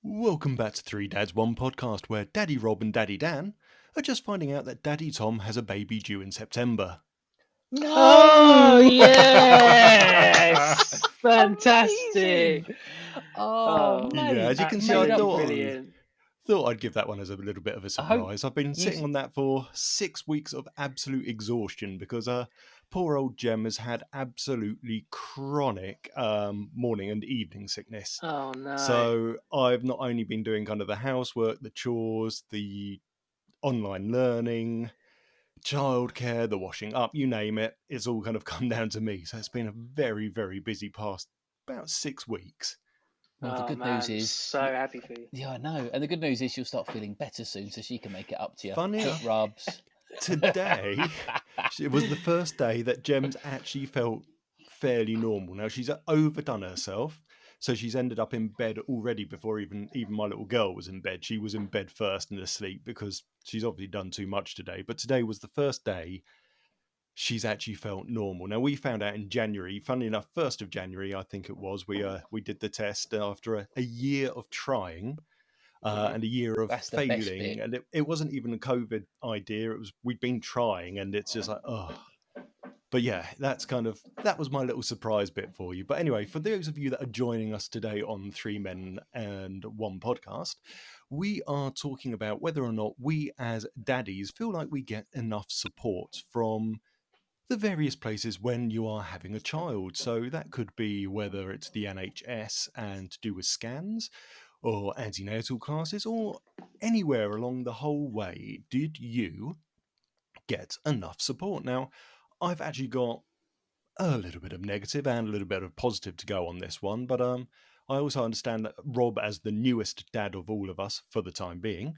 Welcome back to Three Dads One Podcast, where Daddy Rob and Daddy Dan are just finding out that Daddy Tom has a baby due in September. Oh, yes! Fantastic! Amazing. Oh, mate. Yeah, as you can see, I absolutely thought brilliant. I'd give that one as a little bit of a I hope surprise. I've been sitting on that for 6 weeks of absolute exhaustion because poor old Jem has had absolutely chronic morning and evening sickness. Oh no! So I've not only been doing kind of the housework, the chores, the online learning, childcare, the washing up, you name it, it's all kind of come down to me. So it's been a very, very busy past about 6 weeks. Well, the good man, news is, so happy for you. yeah, I know. And the good news is you'll start feeling better soon, so she can make it up to you. Funny Foot rubs. Today, it was the first day that Gem's actually felt fairly normal. Now she's overdone herself, so she's ended up in bed already before even my little girl was in bed. She was in bed first and asleep because she's obviously done too much today. But today was the first day she's actually felt normal. Now we found out in January, funnily enough, 1st of January, I think it was, we did the test after a year of trying. And a year of That's the best failing, bit. and it wasn't even a COVID idea. It was we'd been trying, and it's just like, oh. But yeah, that was my little surprise bit for you. But anyway, for those of you that are joining us today on Three Men and One Podcast, we are talking about whether or not we as daddies feel like we get enough support from the various places when you are having a child. So that could be whether it's the NHS and to do with scans, or antenatal classes, or anywhere along the whole way. Did you get enough support? Now, I've actually got a little bit of negative and a little bit of positive to go on this one, but I also understand that Rob, as the newest dad of all of us for the time being,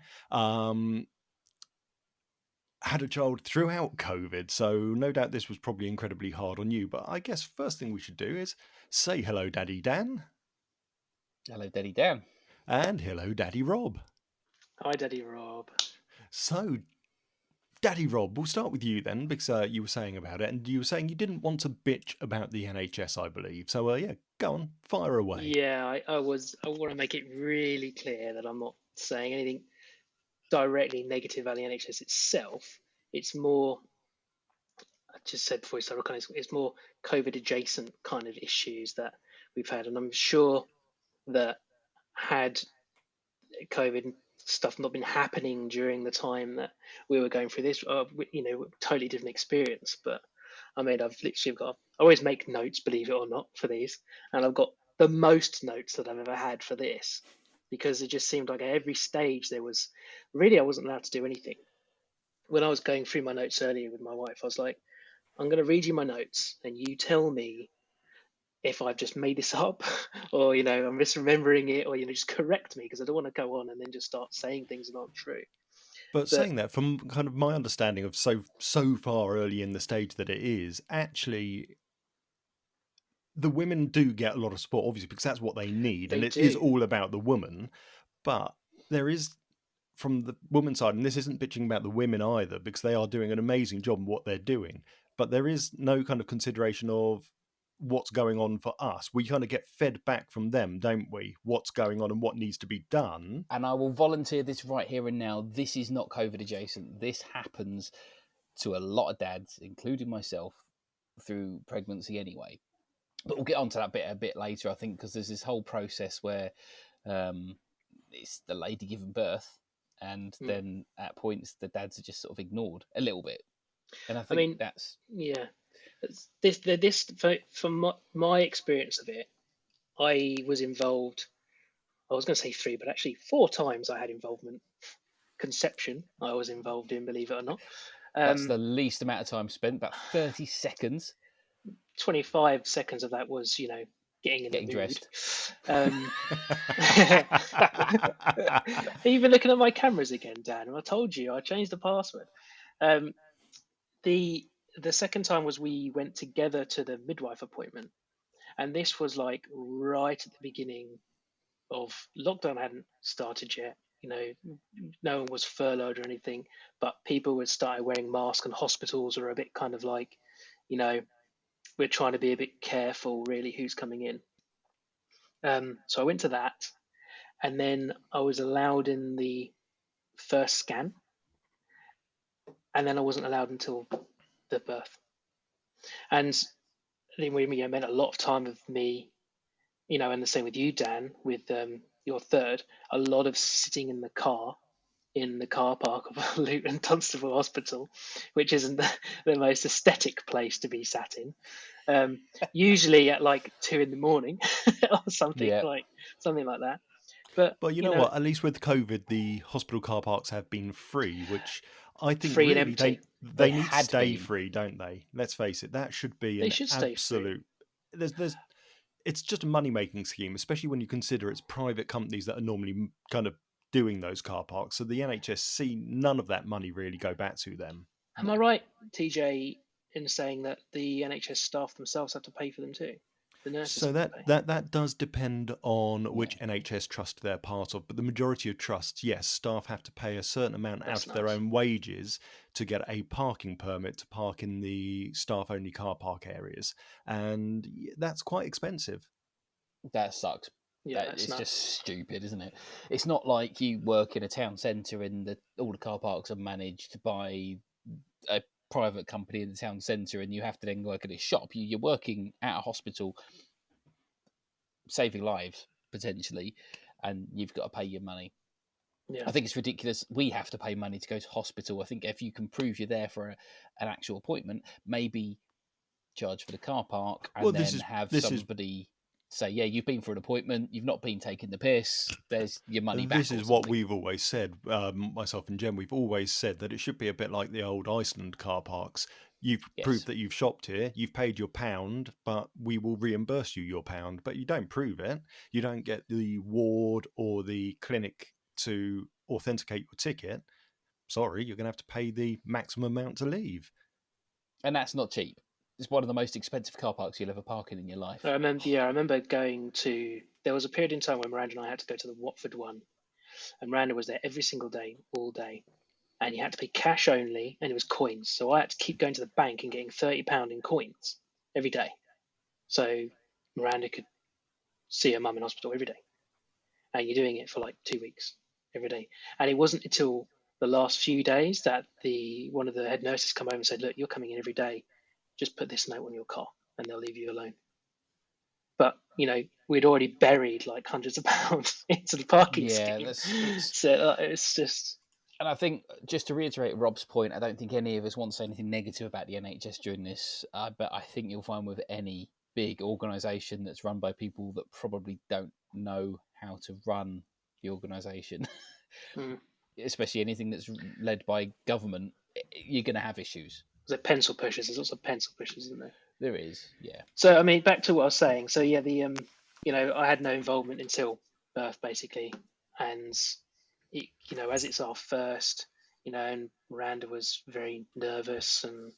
had a child throughout COVID, so no doubt this was probably incredibly hard on you. But I guess first thing we should do is say hello, Daddy Dan. Hello, Daddy Dan. And hello, Daddy Rob. Hi, Daddy Rob. So, Daddy Rob, we'll start with you then, because you were saying about it, and you were saying you didn't want to bitch about the NHS, I believe. So, yeah, go on, fire away. Yeah, I want to make it really clear that I'm not saying anything directly negative about the NHS itself. It's more, I just said before we start recording, it's more COVID adjacent kind of issues that we've had, and I'm sure that had COVID stuff not been happening during the time that we were going through this, totally different experience. But I mean, I always make notes, believe it or not, for these, and I've got the most notes that I've ever had for this, because it just seemed like at every stage I wasn't allowed to do anything. When I was going through my notes earlier with my wife, I was like, I'm going to read you my notes and you tell me if I've just made this up or, I'm misremembering it, or, just correct me, because I don't want to go on and then just start saying things that aren't true. But saying that, from kind of my understanding of so far early in the stage that it is, actually, the women do get a lot of support, obviously, because that's what they need. And it is all about the woman. But there is, from the woman's side, and this isn't bitching about the women either, because they are doing an amazing job in what they're doing. But there is no kind of consideration of what's going on for us. We kind of get fed back from them, don't we? What's going on and what needs to be done. And I will volunteer this right here and now. This is not COVID adjacent. This happens to a lot of dads, including myself, through pregnancy anyway. But we'll get onto that bit a bit later, I think, because there's this whole process where it's the lady giving birth, and then at points the dads are just sort of ignored a little bit. And I think that's... Yeah. This from my experience of it, I was involved, I was going to say 3, but actually 4 times I had involvement. Conception I was involved in, believe it or not. That's the least amount of time spent, about 30 seconds. 25 seconds of that was, getting dressed. Even looking at my cameras again, Dan, I told you I changed the password. The second time was we went together to the midwife appointment, and this was like right at the beginning of lockdown. Hadn't started yet, no one was furloughed or anything, but people would start wearing masks, and hospitals are a bit kind of like, we're trying to be a bit careful really who's coming in. So I went to that, and then I was allowed in the first scan, and then I wasn't allowed until the birth. And it meant a lot of time of me, and the same with you, Dan, with your third, a lot of sitting in the car park of Luton Dunstable Hospital, which isn't the most aesthetic place to be sat in. Usually at like 2 a.m. or something like that. But you know what? At least with COVID, the hospital car parks have been free, which I think free really and empty. they need to stay free, don't they? Let's face it, that should be an absolute. It's just a money-making scheme, especially when you consider it's private companies that are normally kind of doing those car parks. So the NHS see none of that money really go back to them. Am I right, TJ, in saying that the NHS staff themselves have to pay for them too? The nurses. So that does depend on which NHS trust they're part of, but the majority of trusts, yes, staff have to pay a certain amount out of their own wages to get a parking permit to park in the staff-only car park areas, and that's quite expensive. That sucks. Yeah, it's just stupid, isn't it? It's not like you work in a town centre and all the car parks are managed by a private company in the town centre and you have to then work at a shop. You're working at a hospital, saving lives, potentially, and you've got to pay your money. Yeah. I think it's ridiculous. We have to pay money to go to hospital. I think if you can prove you're there for an actual appointment, maybe charge for the car park and have somebody say, yeah, you've been for an appointment, you've not been taking the piss, there's your money back. This is what we've always said, myself and Jen, we've always said that it should be a bit like the old Iceland car parks. You've proved that you've shopped here, you've paid your £1, but we will reimburse you your £1, but you don't prove it. You don't get the ward or the clinic to authenticate your ticket. Sorry, you're going to have to pay the maximum amount to leave. And that's not cheap. It's one of the most expensive car parks you'll ever park in your life. I remember going to. There was a period in time when Miranda and I had to go to the Watford one, and Miranda was there every single day, all day, and you had to pay cash only, and it was coins. So I had to keep going to the bank and getting £30 in coins every day, so Miranda could see her mum in hospital every day, and you're doing it for like 2 weeks every day. And it wasn't until the last few days that one of the head nurses come over and said, "Look, you're coming in every day. Just put this note on your car and they'll leave you alone." But, we'd already buried like hundreds of pounds into the parking scheme. So it's just... And I think, just to reiterate Rob's point, I don't think any of us want to say anything negative about the NHS during this, but I think you'll find with any big organisation that's run by people that probably don't know how to run the organisation, especially anything that's led by government, you're going to have issues. There's pencil pushers. There's lots of pencil pushers, isn't there? There is, yeah. So, back to what I was saying. So, yeah, I had no involvement until birth, basically. And, as it's our first, and Miranda was very nervous and,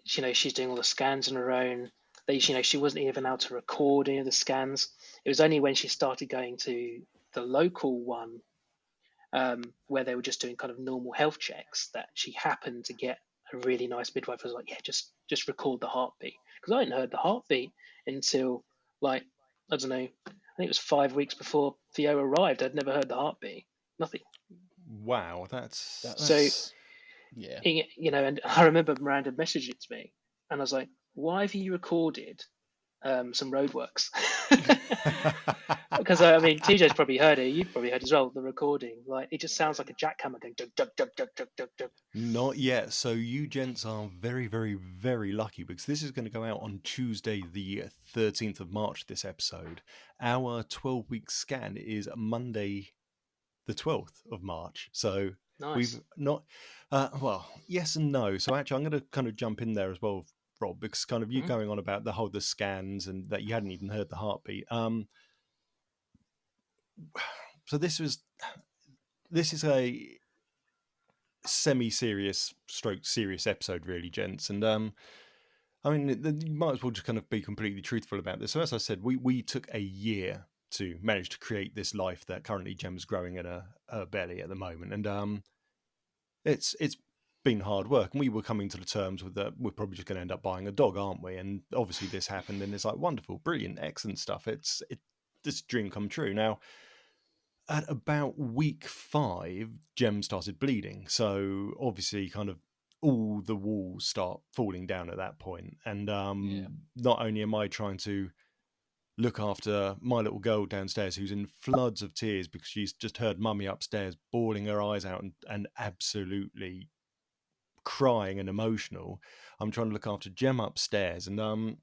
she's doing all the scans on her own. She wasn't even able to record any of the scans. It was only when she started going to the local one, where they were just doing kind of normal health checks, that she happened to get a really nice midwife who was like, yeah, just record the heartbeat. Because I hadn't heard the heartbeat until, like, I don't know, I think it was 5 weeks before Theo arrived. I'd never heard the heartbeat. Nothing. Wow, that's... So, yeah. And I remember Miranda messaged it to me, and I was like, why have you recorded some roadworks? Because TJ's probably heard it. You've probably heard as well the recording. Like, it just sounds like a jackhammer going dug dug dug dug dug dug dug. Not yet. So you gents are very, very, very lucky, because this is going to go out on Tuesday, the 13th of March. This episode, our 12-week scan is Monday, the 12th of March. So nice. We've not. Well, yes and no. So actually, I'm going to kind of jump in there as well, Rob, because kind of you going on about the scans and that you hadn't even heard the heartbeat. So this is a semi-serious stroke serious episode, really, gents. And you might as well just kind of be completely truthful about this. So as I said, we took a year to manage to create this life that currently Gem's growing in her belly at the moment. And it's been hard work, and we were coming to the terms with that we're probably just going to end up buying a dog, aren't we? And obviously this happened, and it's like, wonderful, brilliant, excellent stuff. this dream come true. Now, at about week 5, Jem started bleeding. So obviously, kind of all the walls start falling down at that point. And not only am I trying to look after my little girl downstairs who's in floods of tears because she's just heard mummy upstairs bawling her eyes out and absolutely crying and emotional. I'm trying to look after Jem upstairs. And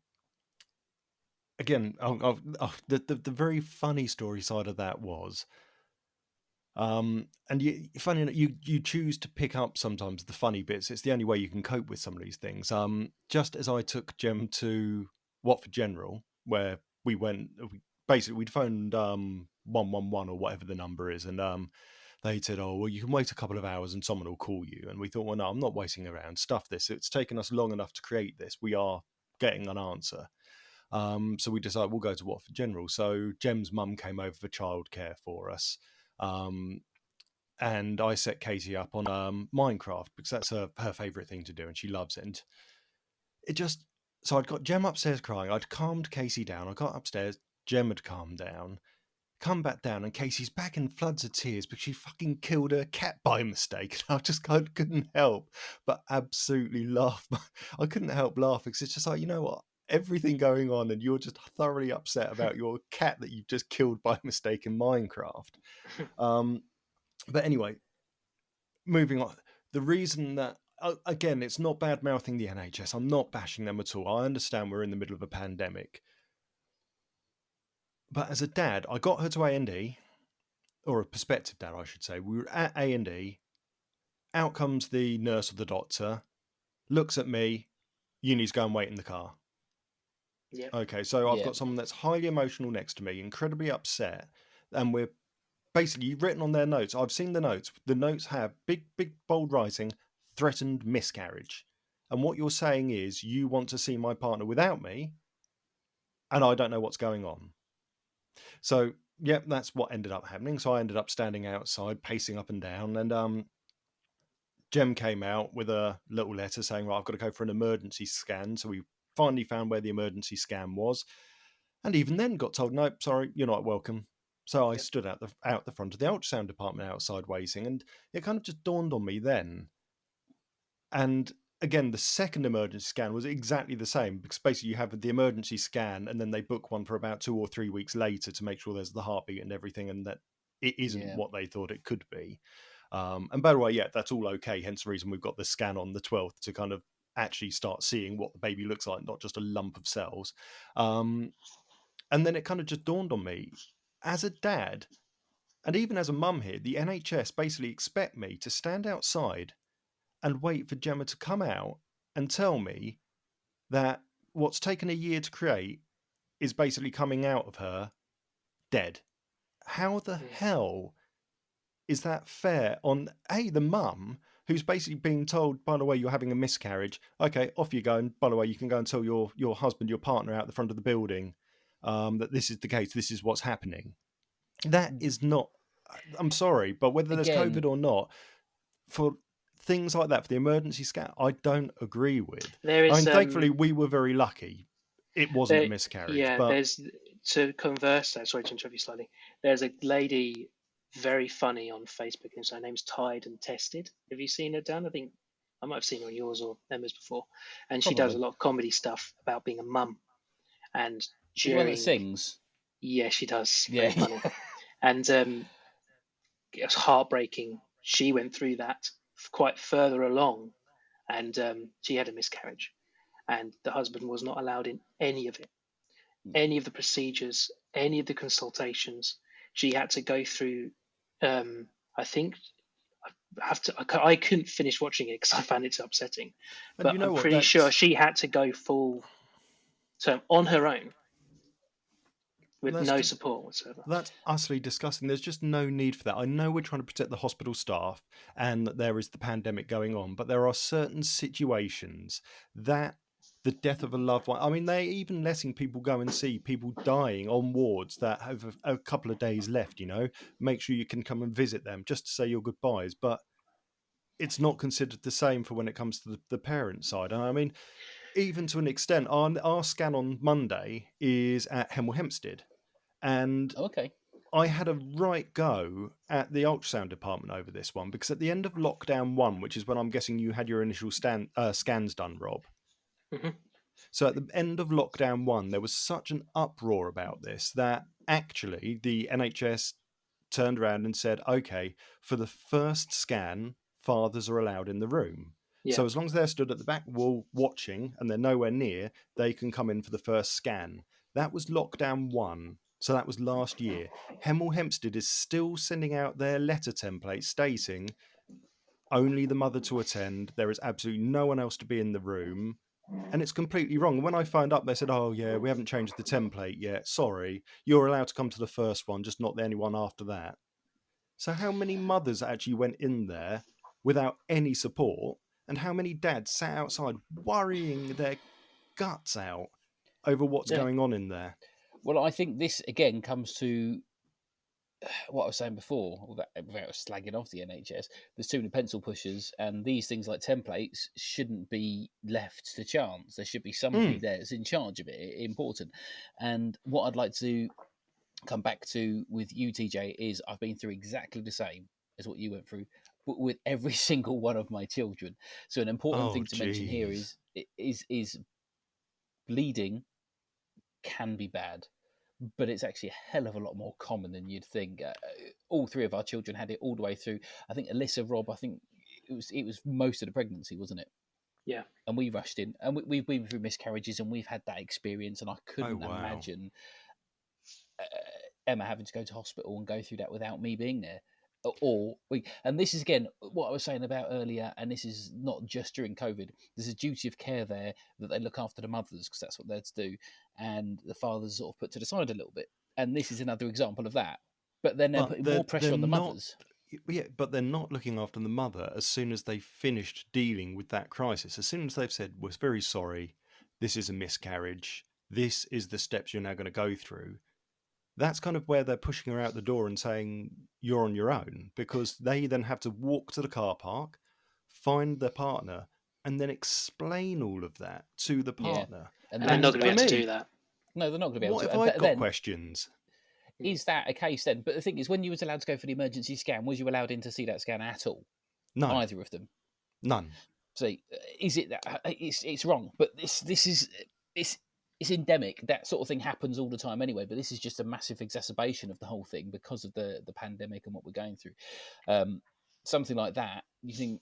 again, the very funny story side of that was, and funny enough, you choose to pick up sometimes the funny bits. It's the only way you can cope with some of these things. Just as I took Jem to Watford General, where we went, basically we'd phoned 111 or whatever the number is, and they said, oh, well, you can wait a couple of hours and someone will call you. And we thought, well, no, I'm not waiting around. Stuff this. It's taken us long enough to create this. We are getting an answer. So we decided we'll go to Watford General. So Jem's mum came over for childcare for us. And I set Katie up on Minecraft because that's her favourite thing to do and she loves it. And it just... So I'd got Jem upstairs crying. I'd calmed Casey down. I got upstairs. Jem had calmed down. Come back down, and Casey's back in floods of tears because she fucking killed her cat by mistake. And I just couldn't help but absolutely laugh. I couldn't help laughing because it's just like, you know what? Everything going on, and you're just thoroughly upset about your cat that you've just killed by mistake in Minecraft. But anyway, moving on. The reason that, again, it's not bad mouthing the NHS. I'm not bashing them at all. I understand we're in the middle of a pandemic. But as a dad, I got her to A&E, or a prospective dad, I should say. We were at A&E. Out comes the nurse or the doctor, looks at me. You need to go and wait in the car. Yeah. Okay, so I've got someone that's highly emotional next to me, incredibly upset, and we're basically written on their notes. I've seen the notes. The notes have big, bold writing, threatened miscarriage. And what you're saying is you want to see my partner without me, and I don't know what's going on. So, yep, that's what ended up happening. So I ended up standing outside, pacing up and down, and Jem came out with a little letter saying, right, I've got to go for an emergency scan. So we finally found where the emergency scan was, and even then got told, nope, sorry, you're not welcome. So I stood out the front of the ultrasound department outside waiting, and it kind of just dawned on me then. And again, the second emergency scan was exactly the same, because basically you have the emergency scan and then they book one for about 2 or 3 weeks later to make sure there's the heartbeat and everything, and that it isn't what they thought it could be. And by the way, that's all okay. Hence the reason we've got the scan on the 12th to kind of actually start seeing what the baby looks like, not just a lump of cells. And then it kind of just dawned on me, as a dad, and even as a mum here, the NHS basically expect me to stand outside and wait for Gemma to come out and tell me that what's taken a year to create is basically coming out of her dead. How the hell is that fair on, the mum, who's basically being told, by the way, you're having a miscarriage. Okay, off you go. And by the way, you can go and tell your husband, your partner out the front of the building that this is the case, this is what's happening. That is not, I'm sorry, but whether there's COVID or not, for things like that, for the emergency scan, I don't agree with. Thankfully, we were very lucky. It wasn't a miscarriage. Yeah, but... there's, to converse that, sorry to interrupt you slightly, there's a lady, very funny on Facebook, and her name's Tied and Tested. Have you seen her, Dan? I think I might have seen her on yours or Emma's before. And she does a lot of comedy stuff about being a mum. And she one that sings? Yeah, she does. Yeah. Very funny. And it was heartbreaking. She went through that quite further along, and she had a miscarriage, and the husband was not allowed in any of it, any of the procedures, any of the consultations. She had to go through. I think I couldn't finish watching it because I found it so upsetting. And but I'm pretty sure she had to go full term on her own, with no support whatsoever. That's utterly disgusting. There's just no need for that. I know we're trying to protect the hospital staff and that there is the pandemic going on, but there are certain situations that the death of a loved one, I mean, they're even letting people go and see people dying on wards that have a couple of days left, make sure you can come and visit them just to say your goodbyes. But it's not considered the same for when it comes to the parent side. And I mean, even to an extent, our scan on Monday is at Hemel Hempstead. And Okay. I had a right go at the ultrasound department over this one, because at the end of lockdown 1, which is when I'm guessing you had your initial scans done, Rob. hmm So at the end of lockdown 1, there was such an uproar about this that actually the NHS turned around and said, okay, for the first scan, fathers are allowed in the room. Yeah. So as long as they're stood at the back wall watching and they're nowhere near, they can come in for the first scan. That was lockdown 1. So that was last year. Hemel Hempstead is still sending out their letter template stating only the mother to attend. There is absolutely no one else to be in the room. And it's completely wrong. When I phoned up, they said, oh, yeah, we haven't changed the template yet. Sorry, you're allowed to come to the first one, just not anyone after that. So how many mothers actually went in there without any support? And how many dads sat outside worrying their guts out over what's Yeah. going on in there? Well, I think this again comes to what I was saying before, without slagging off the NHS. There's too many pencil pushers, and these things like templates shouldn't be left to chance. There should be somebody there that's in charge of it. Important. And what I'd like to come back to with you, TJ, is I've been through exactly the same as what you went through, but with every single one of my children. So an important thing to mention here is bleeding can be bad, but it's actually a hell of a lot more common than you'd think. All three of our children had it all the way through. I think Alyssa, Rob, I think it was most of the pregnancy, wasn't it? Yeah. And we rushed in, and we've been through miscarriages, and we've had that experience, and I couldn't imagine Emma having to go to hospital and go through that without me being there. And this is again what I was saying about earlier, and this is not just during COVID. There's a duty of care there that they look after the mothers because that's what they're to do, and the fathers sort of put to the side a little bit. And this is another example of that. But then they're putting more pressure on the mothers. Yeah, but they're not looking after the mother as soon as they've finished dealing with that crisis. As soon as they've said, we're very sorry, this is a miscarriage, this is the steps you're now going to go through. That's kind of where they're pushing her out the door and saying, you're on your own, because they then have to walk to the car park, find their partner, and then explain all of that to the partner. Yeah. And they're not going to be able to do that. No, they're not going to be able to. What if I've got questions? Is that a case then? But the thing is, when you was allowed to go for the emergency scan, was you allowed in to see that scan at all? No. Either of them? None. So is it that it's wrong? But this is it's endemic. That sort of thing happens all the time anyway. But this is just a massive exacerbation of the whole thing because of the pandemic and what we're going through. Something like that. You think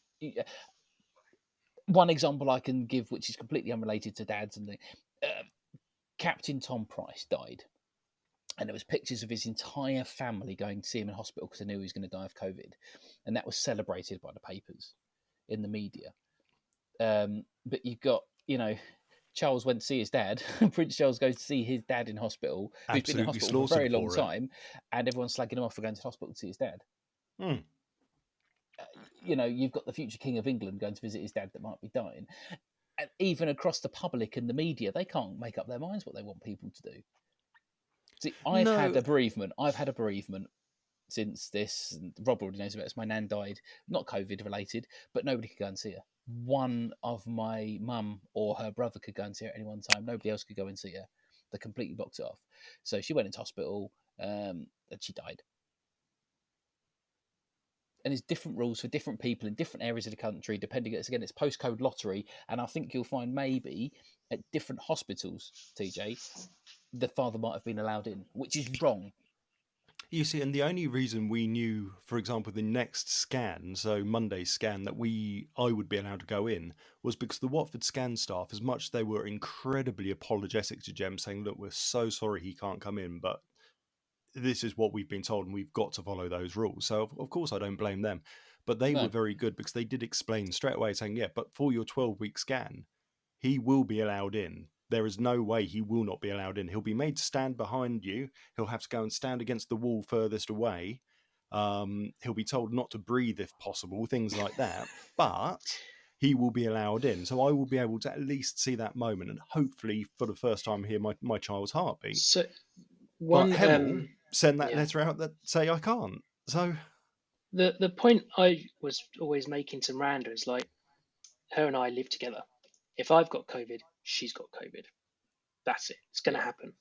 one example I can give, which is completely unrelated to dads and Captain Tom Price died. And there was pictures of his entire family going to see him in hospital because they knew he was going to die of COVID. And that was celebrated by the papers in the media. But you've got, Charles went to see his dad. Prince Charles goes to see his dad in hospital, who's been in hospital for a very long time, and everyone's slagging him off for going to hospital to see his dad. You've got the future King of England going to visit his dad that might be dying. And even across the public and the media, they can't make up their minds what they want people to do. See, I've had a bereavement. I've had a bereavement since this. And Rob already knows about it. My nan died, not COVID related, but nobody could go and see her. One of my mum or her brother could go and see her at any one time. Nobody else could go and see her. They completely blocked it off. So she went into hospital and she died. And there's different rules for different people in different areas of the country, depending. It's postcode lottery, and I think you'll find maybe at different hospitals, TJ, the father might have been allowed in, which is wrong. You see, and the only reason we knew, for example, the next scan, so Monday's scan, that I would be allowed to go in, was because the Watford scan staff, as much as they were incredibly apologetic to Jem, saying, look, we're so sorry he can't come in, but this is what we've been told and we've got to follow those rules. So, of course, I don't blame them. But they were very good because they did explain straight away saying, yeah, but for your 12-week scan, he will be allowed in. There is no way he will not be allowed in. He'll be made to stand behind you. He'll have to go and stand against the wall furthest away. He'll be told not to breathe if possible, things like that. But he will be allowed in. So I will be able to at least see that moment and hopefully for the first time hear my child's heartbeat. So but Hemel sent that letter out that say I can't. So the point I was always making to Miranda is like, her and I live together. If I've got COVID, she's got COVID. That's it. It's going to happen.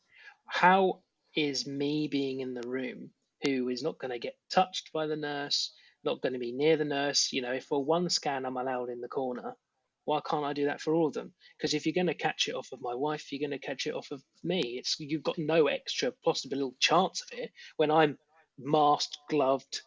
How is me being in the room, who is not going to get touched by the nurse, not going to be near the nurse. If for one scan I'm allowed in the corner, why can't I do that for all of them? Because if you're going to catch it off of my wife, you're going to catch it off of me. You've got no extra possible chance of it when I'm masked, gloved,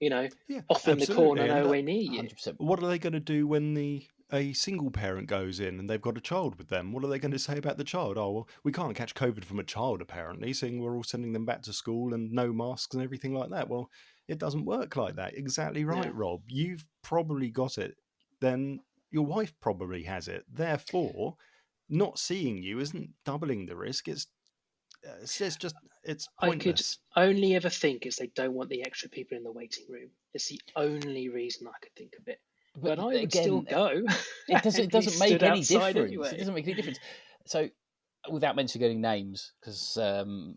Yeah, off in the corner, absolutely. And nowhere near you. 100%. what are they going to do when a single parent goes in and they've got a child with them? What are they going to say about the child? Oh, well, we can't catch COVID from a child, apparently, saying we're all sending them back to school and no masks and everything like that. Well, it doesn't work like that. Exactly right, Yeah. Rob. You've probably got it. Then your wife probably has it. Therefore, not seeing you isn't doubling the risk. It's I could pointless. only ever think is they don't want the extra people in the waiting room. It's the only reason I could think of it. But I would still go. It doesn't. and It be doesn't make stood any outside difference. anyway. It doesn't make any difference. So, without mentioning names, because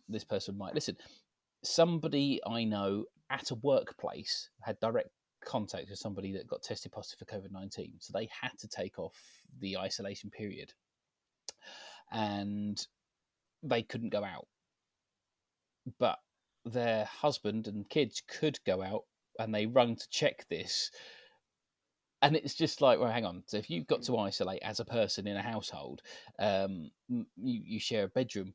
this person might listen, somebody I know at a workplace had direct contact with somebody that got tested positive for COVID-19, so they had to take off the isolation period, and they couldn't go out, but their husband and kids could go out, and they rung to check this. And it's just like, well, hang on. So if you've got to isolate as a person in a household, you share a bedroom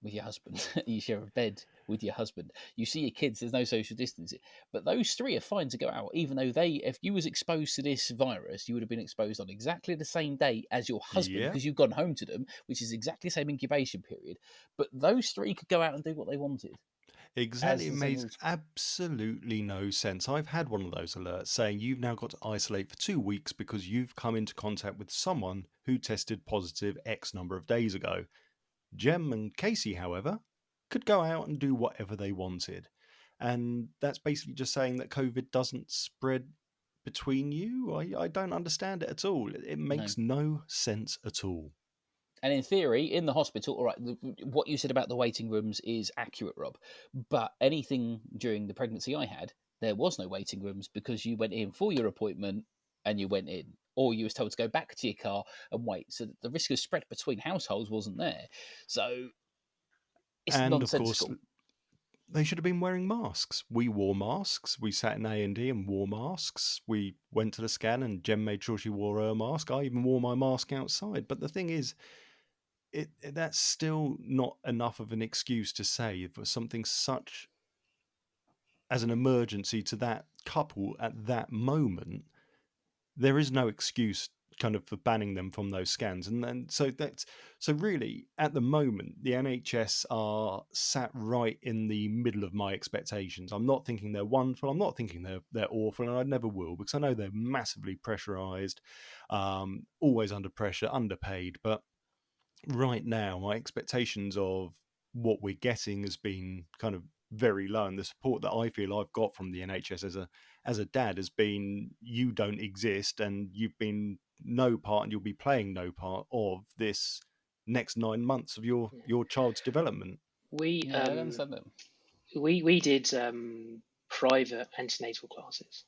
with your husband, you share a bed with your husband, you see your kids, there's no social distancing. But those three are fine to go out, even though if you was exposed to this virus, you would have been exposed on exactly the same day as your husband, Yeah. because you've gone home to them, which is exactly the same incubation period. But those three could go out and do what they wanted. Exactly. It the same makes rules. absolutely no sense. I've had one of those alerts saying you've now got to isolate for 2 weeks because you've come into contact with someone who tested positive X number of days ago. Jem and Casey, however, could go out and do whatever they wanted. And that's basically just saying that COVID doesn't spread between you. I don't understand it at all. It makes no sense at all. And in theory, in the hospital, all right, what you said about the waiting rooms is accurate, Rob. But anything during the pregnancy I had, there was no waiting rooms because you went in for your appointment and you went in. Or you was told to go back to your car and wait. So the risk of spread between households wasn't there. So it's nonsensical. Of course, they should have been wearing masks. We wore masks. We sat in A&D and wore masks. We went to the scan and Jem made sure she wore her mask. I even wore my mask outside. But the thing is, that's still not enough of an excuse to say for something such as an emergency to that couple at that moment. There is no excuse kind of for banning them from those scans, and so really at the moment the NHS are sat right in the middle of my expectations. I'm not thinking they're wonderful, I'm not thinking they're awful, and I never will, because I know they're massively pressurized, always under pressure, underpaid. But right now my expectations of what we're getting has been kind of very low, and the support that I feel I've got from the NHS as a dad has been, you don't exist and you've been no part and you'll be playing no part of this next 9 months of your child's development. We I don't understand that. we did private antenatal classes.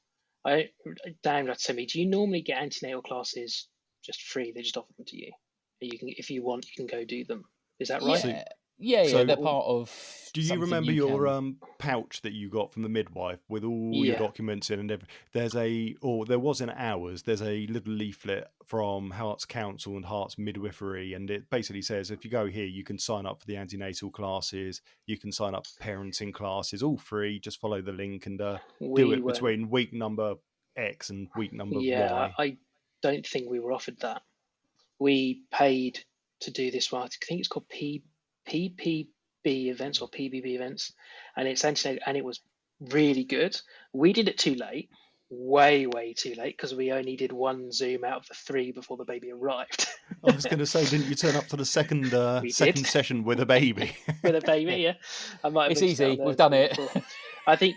Dan got to tell me, do you normally get antenatal classes just free? They just offer them to you. You can, if you want, you can go do them. Is that right? Yeah, So- they're part of. Do you something remember you your can- pouch that you got from the midwife with all Yeah. your documents in and everything? There was in ours, there's a little leaflet from Hearts Council and Hearts Midwifery, and it basically says if you go here, you can sign up for the antenatal classes, you can sign up for parenting classes, all free. Just follow the link and do We it weren't. between week number X and week number Yeah, Y. I don't think we were offered that. We paid to do this one. I think it's called PPB events or PBB events, and it's antenatal, and it was really good. We did it too late, way too late, because we only did one Zoom out of the 3 before the baby arrived. I was going to say, didn't you turn up to the second We second did. session with a baby? With a baby, yeah. I might have It's mentioned that easy. on We've done the it. before. I think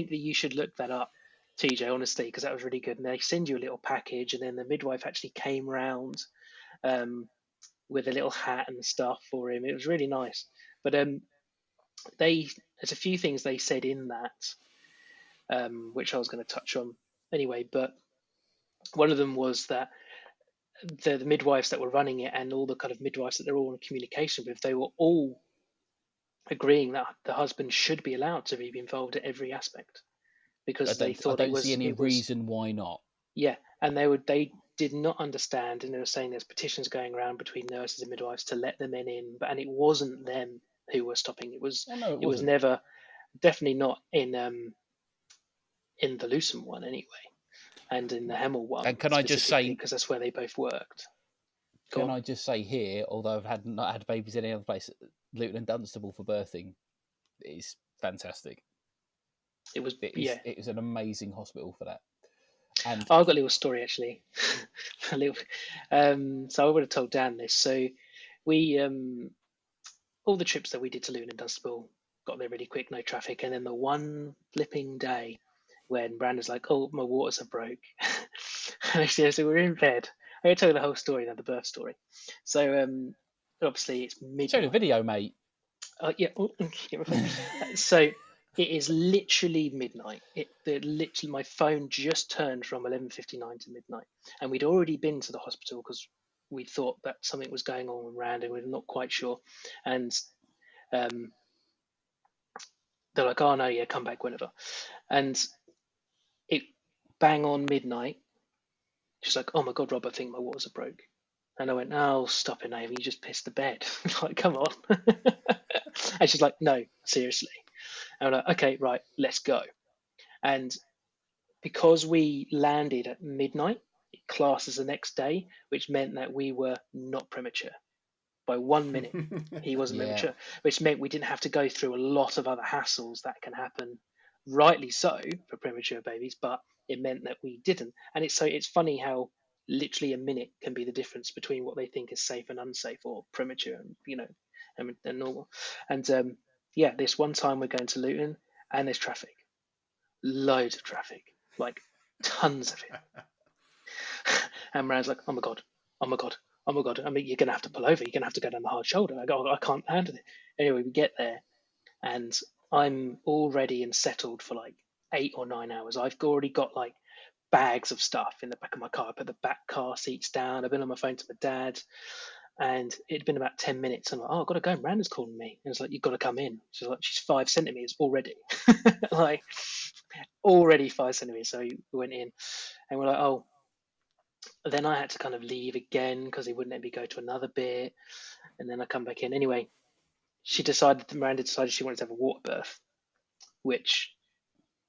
that you should look that up, TJ, honestly, because that was really good. And they send you a little package, and then the midwife actually came round with a little hat and stuff for him. It was really nice. But there's a few things they said in that, which I was going to touch on anyway. But one of them was that the midwives that were running it and all the kind of midwives that they're all in communication with, they were all agreeing that the husband should be allowed to be involved at every aspect because they I thought it don't see was any reason why not. yeah, and they did not understand, and they were saying there's petitions going around between nurses and midwives to let the men in, and it wasn't them who were stopping. It was Oh, no, it it was wasn't. never, definitely not in the Lewisham one anyway, and in the Hemel one. And can I just say, because that's where they both worked. Can I just say here, although I've not had babies in any other place, Luton and Dunstable for birthing is fantastic. It was an amazing hospital for that. And I've got a little story actually. So I would have told Dan this. So we all the trips that we did to Luton and Dunstable got there really quick, no traffic, and then the one flipping day when Brandon's like, "Oh, my waters are broke," so we're in bed. I'm gonna tell you the whole story now, the birth story. So obviously it's midnight. Show the video, mate. Yeah. So it is literally midnight. Literally, my phone just turned from 11:59 to midnight, and we'd already been to the hospital because we thought that something was going on with Rand, and we were not quite sure. And they're like, "Oh no, yeah, come back whenever." And it bang on midnight. She's like, "Oh my God, Rob, I think my waters are broke." And I went, "Oh, stop it, Naomi, you just pissed the bed." Like, come on. And she's like, "No, seriously." And I'm like, "Okay, right, let's go." And because we landed at midnight, it classes the next day, which meant that we were not premature. By 1 minute, he wasn't premature, which meant we didn't have to go through a lot of other hassles that can happen, rightly so, for premature babies, but it meant that we didn't. And it's funny how literally a minute can be the difference between what they think is safe and unsafe, or premature and normal. And this one time we're going to Luton and there's traffic, loads of traffic, like tons of it. And Rand's like, "Oh my God, oh my God, oh my God." I mean, you're going to have to pull over. You're going to have to go down the hard shoulder. I go, "I can't handle it." Anyway, we get there and I'm all ready and settled for like 8 or 9 hours. I've already got like bags of stuff in the back of my car. I put the back car seats down. I've been on my phone to my dad, and it'd been about 10 minutes. I'm like, "Oh, I've got to go." Miranda's calling me. And it's like, "You've got to come in." She's like, "She's 5 centimeters already." Like, already 5 centimeters. So we went in and we're like, "Oh." Then I had to kind of leave again because they wouldn't let me go to another bit. And then I come back in. Anyway, Miranda decided she wanted to have a water birth, which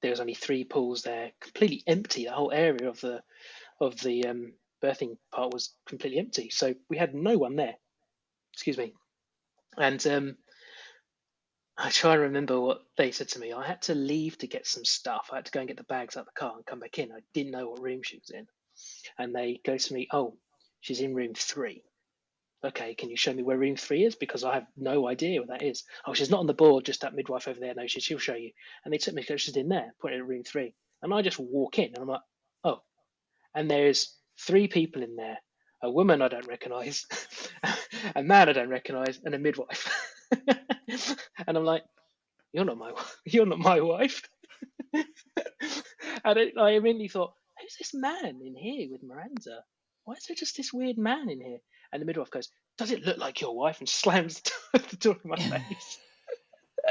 there was only 3 pools there, completely empty. The whole area of the birthing part was completely empty. So we had no one there. Excuse me. And I try and remember what they said to me. I had to leave to get some stuff. I had to go and get the bags out of the car and come back in. I didn't know what room she was in. And they go to me, "Oh, she's in room 3. Okay, can you show me where room 3 is? Because I have no idea what that is." "Oh, she's not on the board, just that midwife over there." "No, she'll show you." And they took me, she's in there, pointed at room 3. And I just walk in and I'm like, "Oh." And there's 3 people in there: a woman I don't recognize, a man I don't recognize, and a midwife. And I'm like, you're not my wife." And I immediately thought, "Who's this man in here with Miranda? Why is there just this weird man in here?" And the midwife goes, "Does it look like your wife?" and slams the door in my face.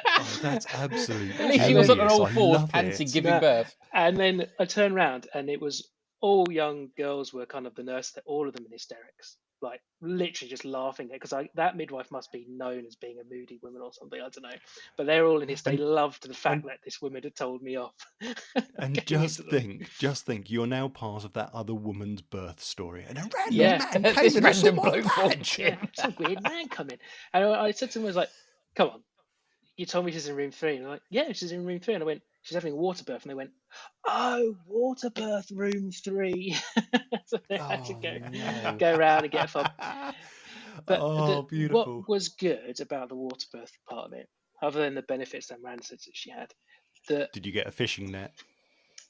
Oh, that's absolute. At least she wasn't on genius. all I fours love panting, it. giving birth. And then I turned around and it was all young girls were kind of the nurse, all of them in hysterics, like literally just laughing at, because that midwife must be known as being a moody woman or something, I don't know, but they're all in hysterics. They loved the fact that this woman had told me off. And just think, you're now part of that other woman's birth story, and a random Yeah. man came This in random and bloke saw my walked badge. in. Some weird man come in. And I said to him, I was like, "Come on, you told me she's in room 3. And I'm like, "Yeah, she's in room 3. And I went, "She's having a water birth." And they went, "Oh, water birth room 3. So they had to go around and get a fob. But beautiful. what was good about the water birth part of it, other than the benefits that Miranda said that she had, did you get a fishing net?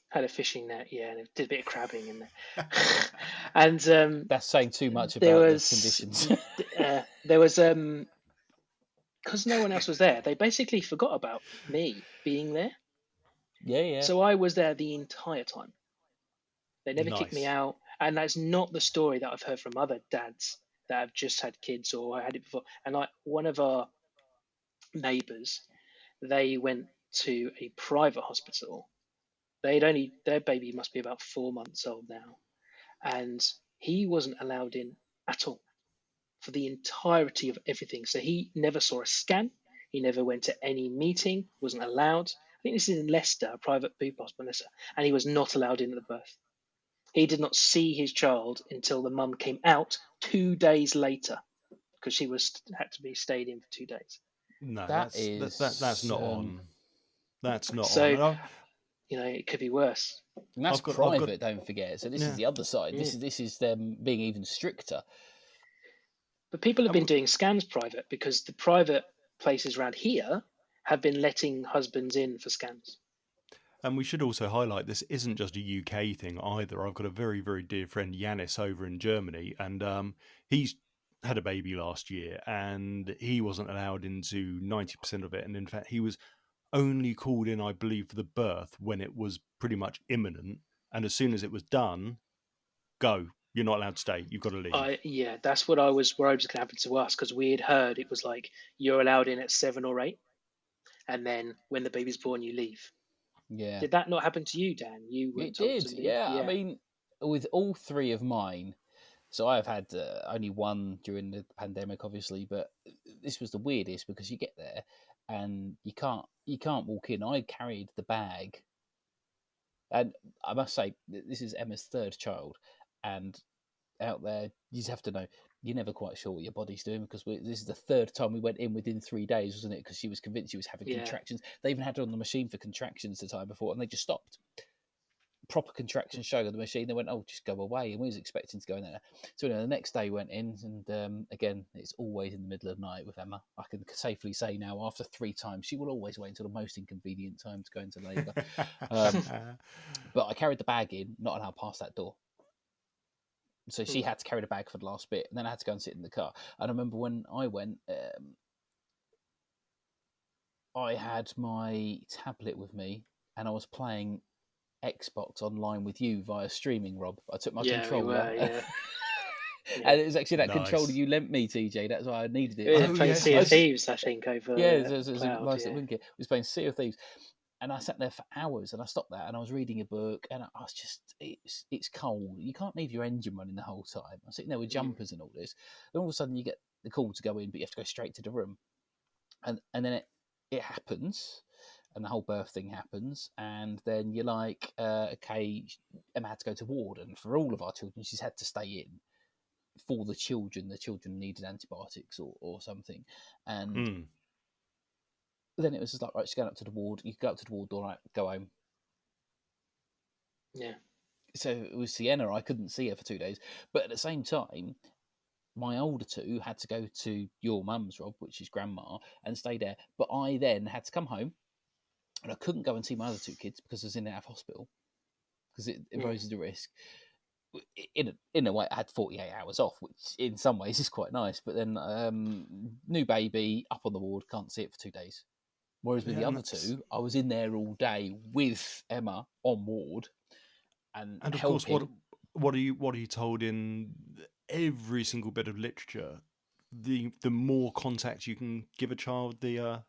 Had a fishing net, yeah, and it did a bit of crabbing in there. And that's saying too much about the conditions. There was because no one else was there, they basically forgot about me being there. Yeah. So I was there the entire time. They never kicked me Nice. out. And that's not the story that I've heard from other dads that have just had kids or had it before. And like one of our neighbours, they went to a private hospital. Their baby must be about 4 months old now, and he wasn't allowed in at all for the entirety of everything. So he never saw a scan. He never went to any meeting. Wasn't allowed. I think this is in Leicester, a private boob hospital in Leicester, and he was not allowed in at the birth. He did not see his child until the mum came out 2 days later, because she had to be stayed in for 2 days. No, That that's not on. That's not So, on. And it could be worse. And that's I've got- private, don't forget. So this Yeah. is the other side. Yeah. This is them being even stricter. But people have been doing scans private, because the private places around here have been letting husbands in for scans. And we should also highlight this isn't just a UK thing either. I've got a very, very dear friend, Yanis, over in Germany, and he's had a baby last year, and he wasn't allowed into 90% of it. And in fact, he was only called in, I believe, for the birth when it was pretty much imminent. And as soon as it was done, go. You're not allowed to stay. You've got to leave. That's what I was worried was going to happen to us, because we had heard it was like you're allowed in at 7 or 8, and then when the baby's born, you leave. Yeah. Did that not happen to you, Dan? It did, yeah. I mean, with all three of mine, so I've had only one during the pandemic, obviously, but this was the weirdest, because you get there and you can't walk in. I carried the bag, and I must say, this is Emma's third child, and out there, you just have to know, you're never quite sure what your body's doing, because this is the third time we went in within 3 days, wasn't it? Because she was convinced she was having contractions. They even had her on the machine for contractions the time before, and they just stopped. Proper contractions showing on the machine. They went, "Oh, just go away," and we was expecting to go in there. So the next day went in, and again, it's always in the middle of the night with Emma. I can safely say now, after 3 times, she will always wait until the most inconvenient time to go into labour. But I carried the bag in, not allowed past that door. So she had to carry the bag for the last bit, and then I had to go and sit in the car. And I remember when I went, I had my tablet with me, and I was playing Xbox online with you via streaming, Rob. I took my controller. And it was actually that controller you lent me, TJ. That's why I needed it. Yeah, playing Sea of Thieves, I think, over it was a nice little wink. I was playing Sea of Thieves. And I sat there for hours, and I stopped that, and I was reading a book, and I was just, it's cold. You can't leave your engine running the whole time. I'm sitting there with jumpers and all this. And all of a sudden, you get the call to go in, but you have to go straight to the room. And then it happens, and the whole birth thing happens, and then you're like, okay, Emma had to go to ward, and for all of our children, she's had to stay in. For the children needed antibiotics or something. And... then it was just like, right, she's going up to the ward. You go up to the ward door, right, go home. Yeah. So it was Sienna. I couldn't see her for 2 days. But at the same time, my older two had to go to your mum's, Rob, which is grandma, and stay there. But I then had to come home, and I couldn't go and see my other 2 kids because I was in and out of hospital, because it rose the risk. In a way, I had 48 hours off, which in some ways is quite nice. But then new baby, up on the ward, can't see it for 2 days. Whereas with the other 2, I was in there all day with Emma on ward, and of helping. course, what are you told in every single bit of literature? The more contact you can give a child, the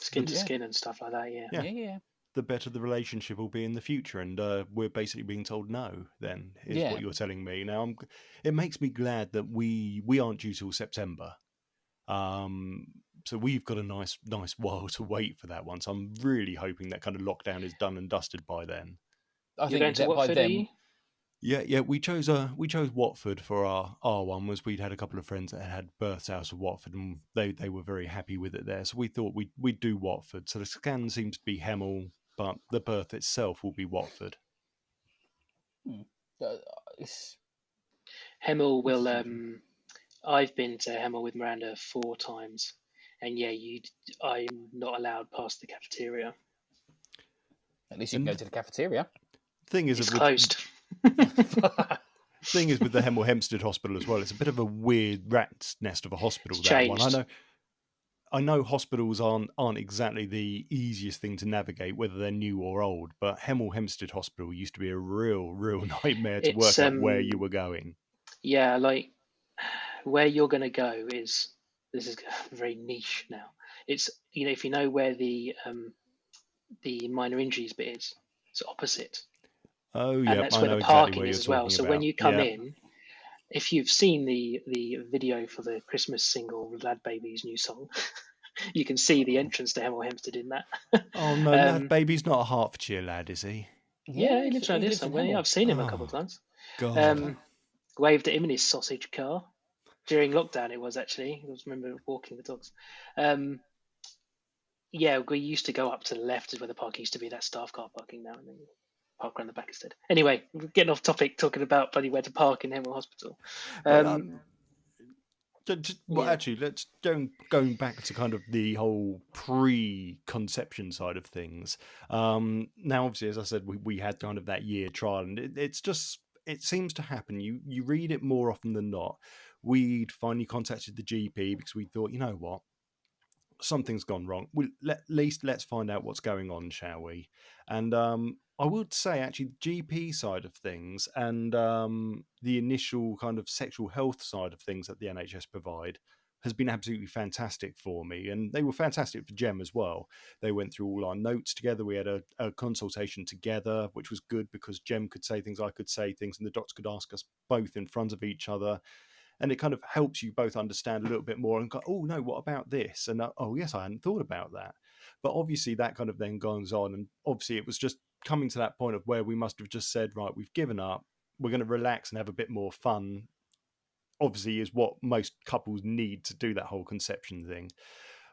skin to skin and stuff like that. Yeah. The better the relationship will be in the future, and we're basically being told no. Then is what you're telling me now. It makes me glad that we aren't due till September. So we've got a nice while to wait for that one. So I'm really hoping that kind of lockdown is done and dusted by then. I think that by then. Yeah. We chose Watford for our one. Was we'd had a couple of friends that had births out of Watford, and they were very happy with it there. So we thought we'd do Watford. So the scan seems to be Hemel, but the birth itself will be Watford. Hemel will. I've been to Hemel with Miranda 4 times. And I'm not allowed past the cafeteria. At least you can go to the cafeteria. Thing is, it's closed. Thing is, with the Hemel Hempstead Hospital as well, it's a bit of a weird rat's nest of a hospital. It's that changed. one, I know hospitals aren't exactly the easiest thing to navigate, whether they're new or old. But Hemel Hempstead Hospital used to be a real nightmare to work out where you were going. Yeah, like where you're going to go is this is very niche now. It's, if you know where the minor injuries bit is, it's opposite, Oh, and yeah, that's I where know the exactly parking what is you're as well. talking So when about. you come Yeah. in, if you've seen the video for the Christmas single Lad Baby's new song, you can see the entrance to Hemel Hempstead in that. Oh, no, Lad Baby's not a Hertfordshire lad, is he? Yeah, he lives around here lives in somewhere. Yeah, Hemel. I've seen him a couple Oh, of times. God. Waved at him in his sausage car during lockdown. It was actually. I remember walking the dogs. Yeah, we used to go up to the left is where the park used to be. That staff car parking now, and then park around the back instead. Anyway, we're getting off topic talking about bloody where to park in Hemel Hospital. But well, Yeah. actually, let's going back to kind of the whole pre-conception side of things. Now, obviously, as I said, we had kind of that year trial, and it seems to happen. You read it more often than not. We'd finally contacted the GP because we thought, you know what, something's gone wrong. At least let's find out what's going on, shall we? And I would say, actually, the GP side of things and the initial kind of sexual health side of things that the NHS provide has been absolutely fantastic for me. And they were fantastic for Gem as well. They went through all our notes together. We had a consultation together, which was good because Gem could say things, I could say things, and the doctor could ask us both in front of each other. And it kind of helps you both understand a little bit more and go, oh no, what about this? And oh yes, I hadn't thought about that. But obviously that kind of then goes on, and obviously it was just coming to that point of where we must have just said, right, we've given up, we're going to relax and have a bit more fun. Obviously is what most couples need to do that whole conception thing.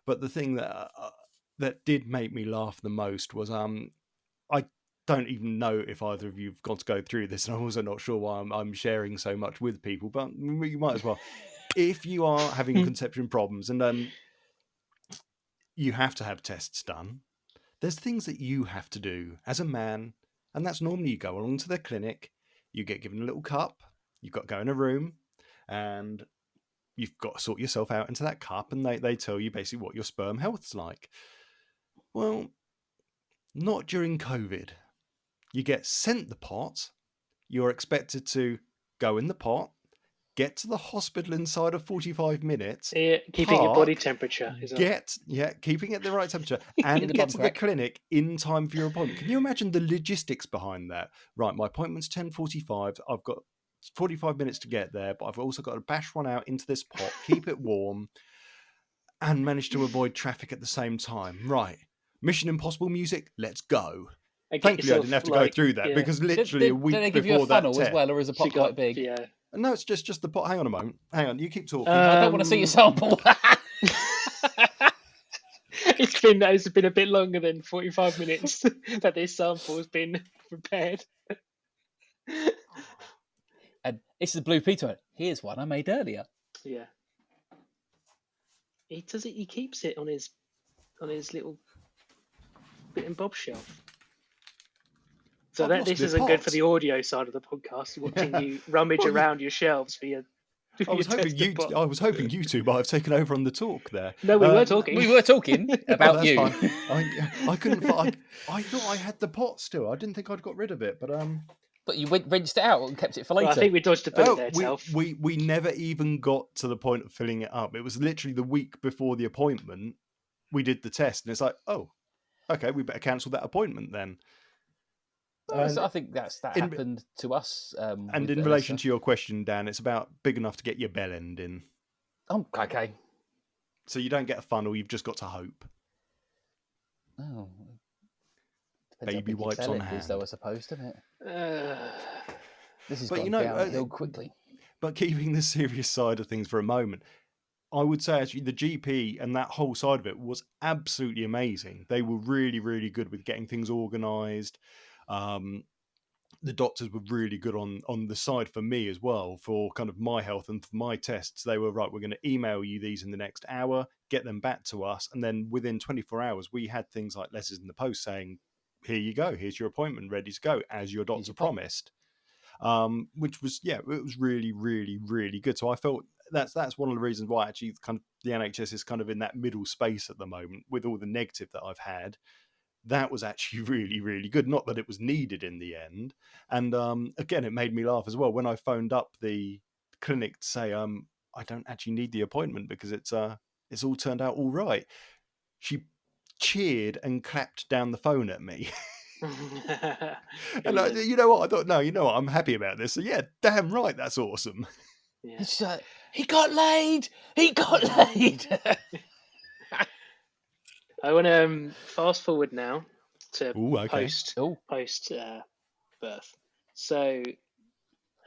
But the thing that did make me laugh the most was I don't even know if either of you've got to go through this, and I'm also not sure why I'm sharing so much with people, but you might as well. If you are having conception problems and you have to have tests done, there's things that you have to do as a man, and that's normally you go along to the clinic, you get given a little cup, you've got to go in a room, and you've got to sort yourself out into that cup, and they tell you basically what your sperm health's like. Well, not during COVID. You get sent the pot, you're expected to go in the pot, get to the hospital inside of 45 minutes, Keeping your body park, temperature. keeping it the right temperature, and get to the clinic in time for your appointment. Can you imagine the logistics behind that? Right, my appointment's 10:45. I've got 45 minutes to get there, but I've also got to bash one out into this pot, keep it warm, and manage to avoid traffic at the same time. Right, Mission Impossible music, let's go. Thankfully, I didn't have to go through that because literally a week did they give before you a funnel that as well, or is the pot quite big? Yeah. No, it's just the pot. Hang on a moment. Hang on, you keep talking. I don't want to see your sample. It's been a bit longer than 45 minutes that this sample has been prepared. And this is the Blue Peter. Here's one I made earlier. Yeah. He does it. He keeps it on his little bit and bob shelf. So this isn't good for the audio side of the podcast. Watching you rummage around your shelves for your. I was hoping you two might have taken over on the talk there. No, we were talking. We were talking about you. I couldn't. I thought I had the pot still. I didn't think I'd got rid of it, but But you rinsed it out and kept it for later. Well, I think we dodged a bullet there, Telf. We never even got to the point of filling it up. It was literally the week before the appointment. We did the test, and it's like, oh, okay, we better cancel that appointment then. So I think that happened to us. And in relation to your question, Dan, it's about big enough to get your bell end in. Oh, okay. So you don't get a funnel, you've just got to hope. Oh. Baby wipes on hand. Though, I suppose, doesn't it? This is going downhill quickly. But keeping the serious side of things for a moment, I would say actually the GP and that whole side of it was absolutely amazing. They were really, really good with getting things organised. The doctors were really good on the side for me as well, for kind of my health and for my tests. They were right, we're going to email you these in the next hour, get them back to us, and then within 24 hours we had things like letters in the post saying, here you go, here's your appointment ready to go, as your doctor promised. Which was, it was really, really, really good. So I felt that's one of the reasons why actually kind of the NHS is kind of in that middle space at the moment with all the negative that I've had. That was actually really, really good. Not that it was needed in the end. And again, it made me laugh as well when I phoned up the clinic to say, I don't actually need the appointment because it's it's all turned out all right. She cheered and clapped down the phone at me. And Brilliant. you know what? I thought, no, you know what? I'm happy about this. So yeah, damn right, that's awesome. Yeah. It's like, he got laid. He got laid. I want to fast forward now to Ooh, okay. post birth. So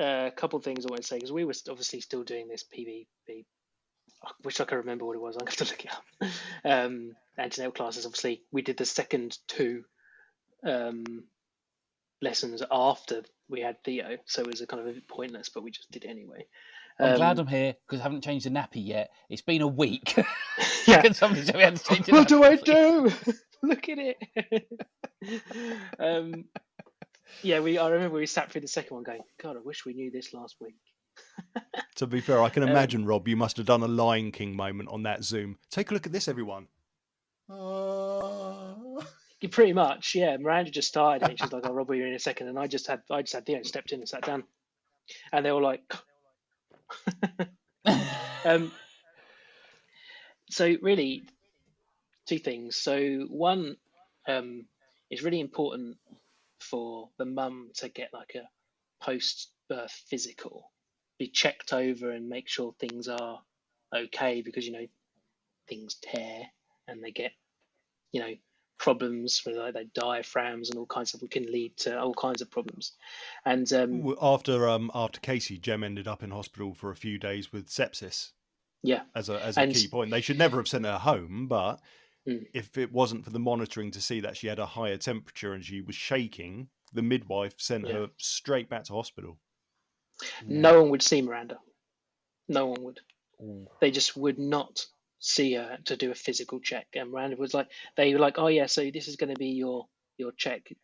a couple of things I want to say, because we were obviously still doing this PVB. I wish I could remember what it was. I'm going to have to look it up. Antenatal classes. Obviously, we did the second two lessons after we had Theo, so it was a kind of a bit pointless, but we just did it anyway. I'm glad I'm here because I haven't changed the nappy yet. It's been a week. Yeah. Can somebody tell me how to change the What nappy, do I please? do? Look at it. Yeah, I remember we sat through the second one going, God, I wish we knew this last week. To be fair, I can imagine, Rob, you must have done a Lion King moment on that Zoom. Take a look at this, everyone. Pretty much, yeah. Miranda just started it. And she's like, "Oh, Rob, we're in a second." And I just had Theo stepped in and sat down, and they were like, so really, two things. So one, it's really important for the mum to get like a post-birth physical, be checked over and make sure things are okay, because things tear and they get problems with like their diaphragms and all kinds of, it can lead to all kinds of problems. And After Casey, Jem ended up in hospital for a few days with sepsis. Yeah, as a key point. They should never have sent her home, but if it wasn't for the monitoring to see that she had a higher temperature and she was shaking, the midwife sent her straight back to hospital. No one would see Miranda. No one would. Ooh. They just would not see her to do a physical check. And Miranda was like, they were like, "Oh yeah, so this is going to be your check, and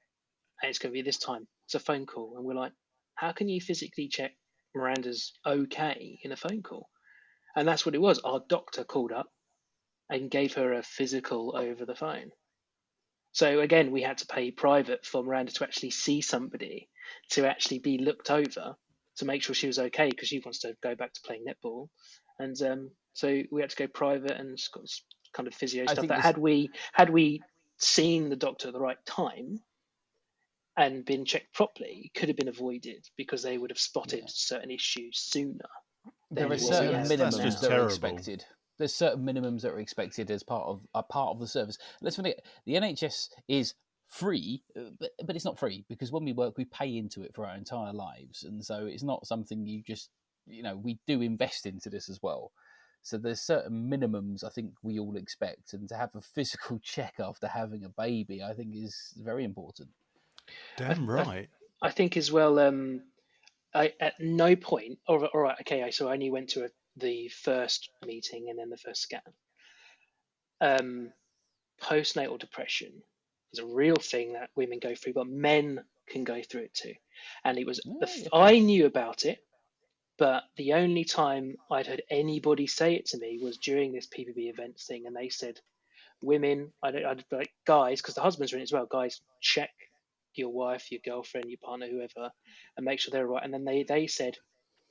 it's going to be this time. It's a phone call." And we're like, "How can you physically check Miranda's okay in a phone call?" And that's what it was. Our doctor called up and gave her a physical over the phone. So again, we had to pay private for Miranda to actually see somebody, to actually be looked over, to make sure she was okay, because she wants to go back to playing netball. And so we had to go private and got kind of physio stuff. That had we seen the doctor at the right time and been checked properly, could have been avoided, because they would have spotted certain issues sooner. There are certain minimums that are expected. There's certain minimums that are expected as part of the service. Let's forget, the NHS is free, but it's not free, because when we work, we pay into it for our entire lives, and so it's not something you just, we do invest into this as well. So there's certain minimums I think we all expect, and to have a physical check after having a baby, I think is very important. Damn right. I think as well. I at no point. All right, okay. So I only went to the first meeting and then the first scan. Postnatal depression is a real thing that women go through, but men can go through it too. And it was I knew about it, but the only time I'd heard anybody say it to me was during this PPB events thing, and they said, "Women, I'd like guys, because the husbands are in it as well. Guys, check your wife, your girlfriend, your partner, whoever, and make sure they're right." And then they said,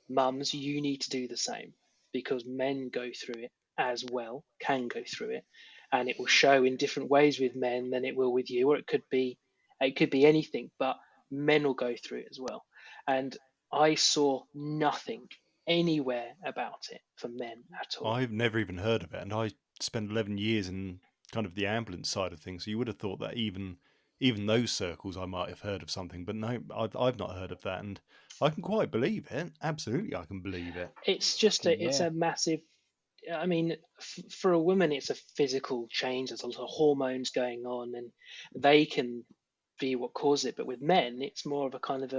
"Mums, you need to do the same, because men go through it as well, can go through it, and it will show in different ways with men than it will with you, or it could be anything, but men will go through it as well." And I saw nothing anywhere about it for men at all. I've never even heard of it, and I spent 11 years in kind of the ambulance side of things, so you would have thought that even those circles I might have heard of something, but no, I've not heard of that, and I can quite believe it. Absolutely, I can believe it. It's just it's a massive, I mean, for a woman, it's a physical change. There's a lot of hormones going on, and they can be what causes it. But with men, it's more of a kind of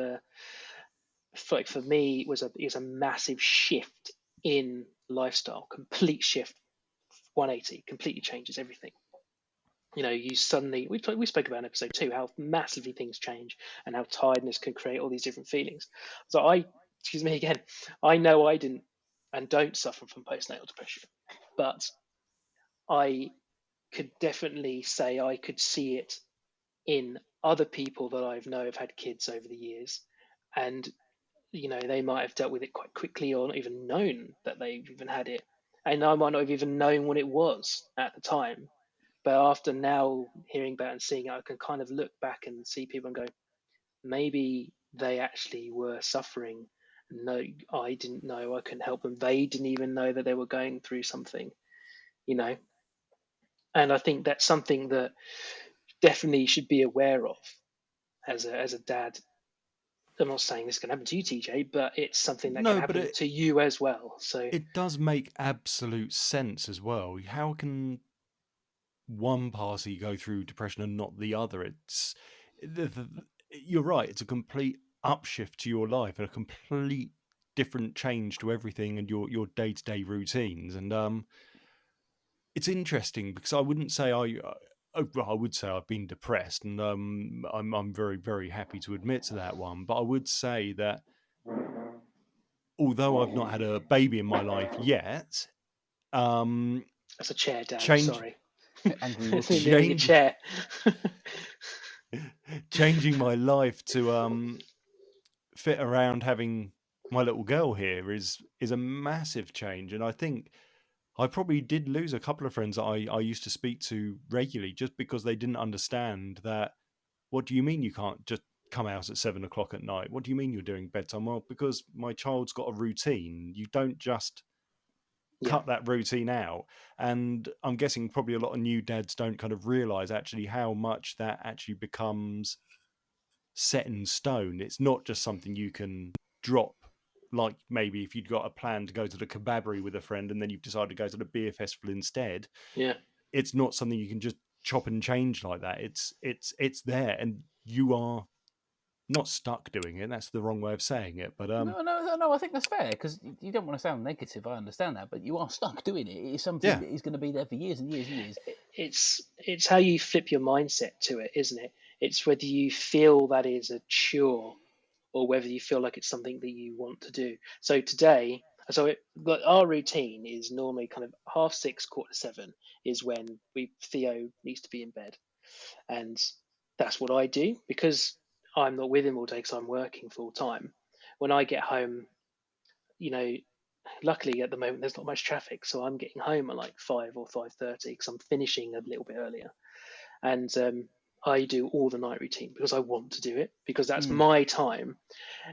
like for me, it was a massive shift in lifestyle, complete shift, 180, completely changes everything. You suddenly, we spoke about in episode 2 how massively things change and how tiredness can create all these different feelings. So I know I didn't and don't suffer from postnatal depression, but I could definitely say I could see it in other people that I've know have had kids over the years, and they might have dealt with it quite quickly or not even known that they've even had it, and I might not have even known what it was at the time. But after now hearing about it and seeing it, I can kind of look back and see people and go, maybe they actually were suffering. No, I didn't know, I couldn't help them. They didn't even know that they were going through something, you know. And I think that's something that definitely you should be aware of as a dad. I'm not saying this can happen to you, TJ, but it's something that can No, but happen to you as well. So it does make absolute sense as well. How can one party go through depression and not the other? You're right. It's a complete upshift to your life and a complete different change to everything and your day-to-day routines. And it's interesting because I wouldn't say I would say I've been depressed, and I'm very, very happy to admit to that one. But I would say that although I've not had a baby in my life yet, that's a chair, Dad. change Sorry. Angry It's Wookie. nearly a chair. changing my life to fit around having my little girl here is a massive change. And I think I probably did lose a couple of friends that I used to speak to regularly just because they didn't understand that. What do you mean you can't just come out at 7 o'clock at night? What do you mean you're doing bedtime? Well, because my child's got a routine. You don't just cut that routine out. And I'm guessing probably a lot of new dads don't kind of realize actually how much that actually becomes set in stone. It's not just something you can drop, like maybe if you'd got a plan to go to the kebabbery with a friend and then you've decided to go to the beer festival instead. Yeah. It's not something you can just chop and change like that. It's there, and you are not stuck doing it. That's the wrong way of saying it. But No. I think that's fair because you don't want to sound negative. I understand that, but you are stuck doing it. It's something that is going to be there for years and years and years. It's how you flip your mindset to it, isn't it? It's whether you feel that is a chore or whether you feel like it's something that you want to do. So today, our routine is normally kind of 6:30, 7:15 is when Theo needs to be in bed, and that's what I do because I'm not with him all day because I'm working full time. When I get home, you know, luckily at the moment there's not much traffic, so I'm getting home at like 5 or 5:30 because I'm finishing a little bit earlier, and I do all the night routine because I want to do it because that's my time.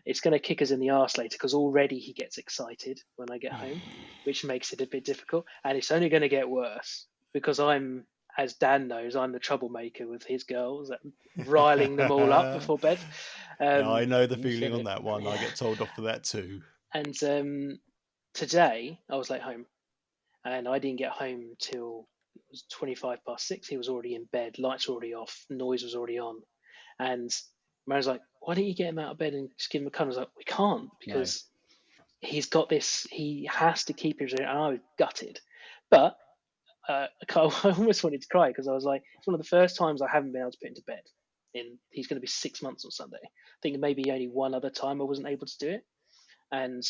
It's going to kick us in the arse later because already he gets excited when I get home, which makes it a bit difficult, and it's only going to get worse because I'm, as Dan knows, I'm the troublemaker with his girls, riling them all up before bed. I know the feeling on that one. I get told off for that too. And today I was late home, and I didn't get home till it was 6:25. He was already in bed, lights were already off, noise was already on, and Mary's like, "Why don't you get him out of bed and just give him a cuddle?" I was like, "We can't because he's got this. He has to keep his." And I was gutted, but I almost wanted to cry because I was like, "It's one of the first times I haven't been able to put him to bed." He's going to be 6 months on Sunday. I think maybe only one other time I wasn't able to do it, and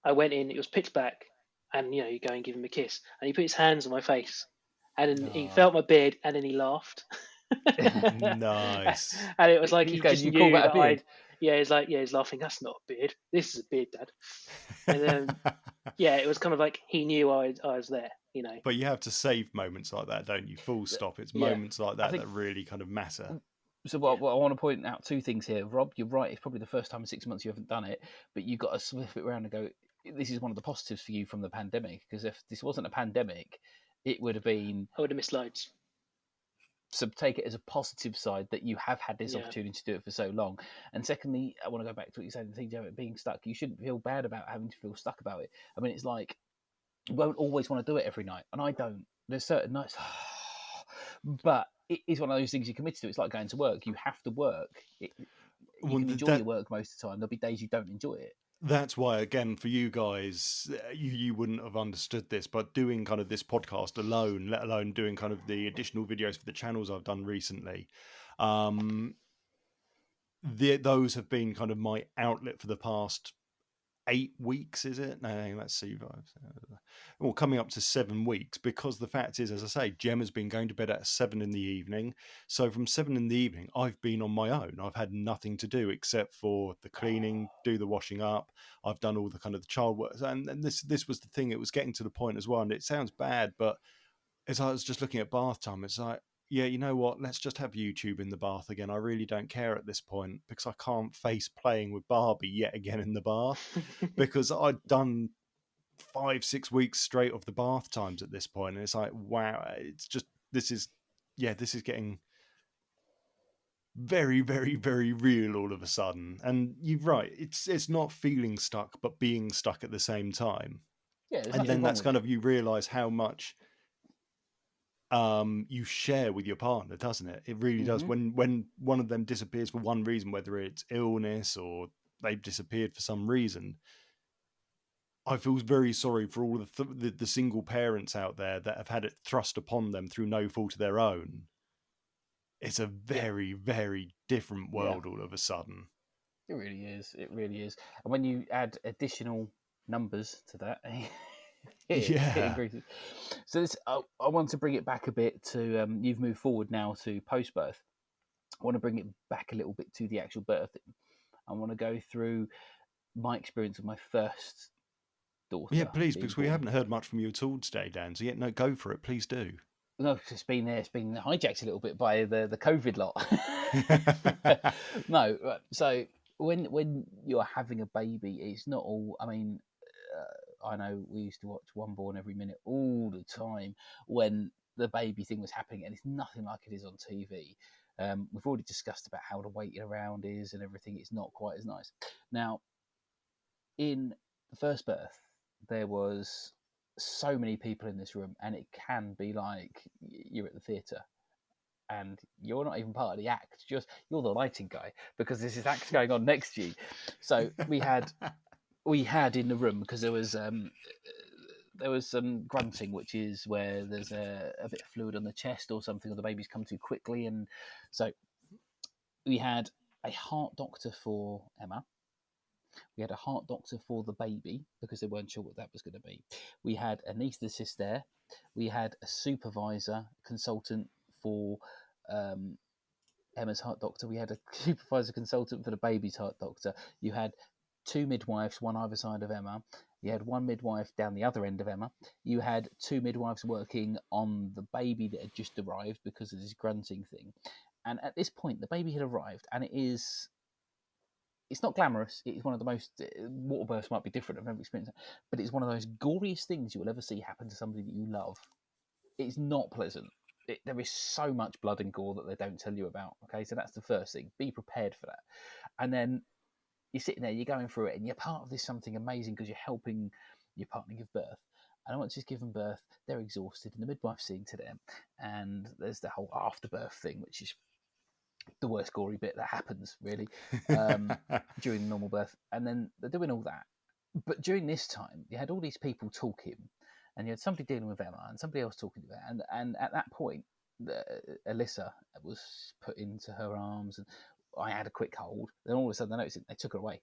I went in. It was pitch black, and you go and give him a kiss, and he put his hands on my face, and then he felt my beard, and then he laughed. Nice. And it was like he just knew that beard? he's like, he's laughing. That's not a beard. This is a beard, Dad. And then, it was kind of like he knew I was there, But you have to save moments like that, don't you? Full stop. It's moments like that that really kind of matter. So what I want to point out two things here. Rob, you're right. It's probably the first time in 6 months you haven't done it, but you've got to flip it around and go, this is one of the positives for you from the pandemic. Because if this wasn't a pandemic, it would have been... I would have missed loads. So take it as a positive side that you have had this opportunity to do it for so long. And secondly, I want to go back to what you said, the thing about being stuck. You shouldn't feel bad about having to feel stuck about it. I mean, it's like, you won't always want to do it every night. And I don't. There's certain nights... But it is one of those things you commit to. It's like going to work. You have to work. You can enjoy your work most of the time. There'll be days you don't enjoy it. That's why, again, for you guys, you wouldn't have understood this, but doing kind of this podcast alone, let alone doing kind of the additional videos for the channels I've done recently, those have been kind of my outlet for the past 8 weeks, is it? No, let's see. Well, coming up to 7 weeks, because the fact is, as I say, Gemma's been going to bed at 7 in the evening. So from 7 in the evening, I've been on my own. I've had nothing to do except for the cleaning, do the washing up. I've done all the kind of the child work. And this was the thing. It was getting to the point as well. And it sounds bad, but as I was just looking at bath time, it's like, yeah, you know what? Let's just have YouTube in the bath again. I really don't care at this point because I can't face playing with Barbie yet again in the bath because I'd done 5-6 weeks straight of the bath times at this point, and it's like, wow, it's just this is getting very, very, very real all of a sudden. And you're right, it's not feeling stuck, but being stuck at the same time. Yeah, there's And nothing then wrong that's with kind it. of, you realize how much you share with your partner, doesn't it? It really does. When one of them disappears for one reason, whether it's illness or they've disappeared for some reason, I feel very sorry for all the single parents out there that have had it thrust upon them through no fault of their own. It's a very, very different world all of a sudden. It really is. It really is. And when you add additional numbers to that, it increases. So this, I want to bring it back a bit to you've moved forward now to post-birth. I want to bring it back a little bit to the actual birthing. I want to go through my experience of my first daughter. Yeah, please, because born. we haven't heard much from you at all today, Dan. So yeah, no, go for it. Please do. No, it's been hijacked a little bit by the COVID lot. No, so when you're having a baby, it's not all. I mean, I know we used to watch One Born Every Minute all the time when the baby thing was happening, and it's nothing like it is on TV. We've already discussed about how the waiting around is and everything. It's not quite as nice. Now, in the first birth, there was so many people in this room, and it can be like you're at the theatre and you're not even part of the act, just you're the lighting guy because this is act going on next to you. So we had in the room, because there was some grunting, which is where there's a bit of fluid on the chest or something, or the baby's come too quickly, and so we had a heart doctor for Emma. We had a heart doctor for the baby because they weren't sure what that was going to be. We had an anaesthetist there. We had a supervisor, consultant for Emma's heart doctor. We had a supervisor consultant for the baby's heart doctor. You had 2 midwives, one either side of Emma. You had 1 midwife down the other end of Emma. You had 2 midwives working on the baby that had just arrived because of this grunting thing. And at this point, the baby had arrived, and it's not glamorous. It's one of the most, water births might be different, I've never experienced it, but it's one of those goriest things you will ever see happen to somebody that you love. It's not pleasant. There is so much blood and gore that they don't tell you about. Okay, so that's the first thing. Be prepared for that. And then you're sitting there, you're going through it, and you're part of this something amazing because you're helping your partner give birth. And once she's given birth, they're exhausted, and the midwife's seeing to them. And there's the whole afterbirth thing, which is the worst gory bit that happens, really, during the normal birth. And then they're doing all that. But during this time, you had all these people talking, and you had somebody dealing with Emma and somebody else talking to her. And at that point, Alyssa was put into her arms, and I had a quick hold. Then all of a sudden, I noticed they took her away.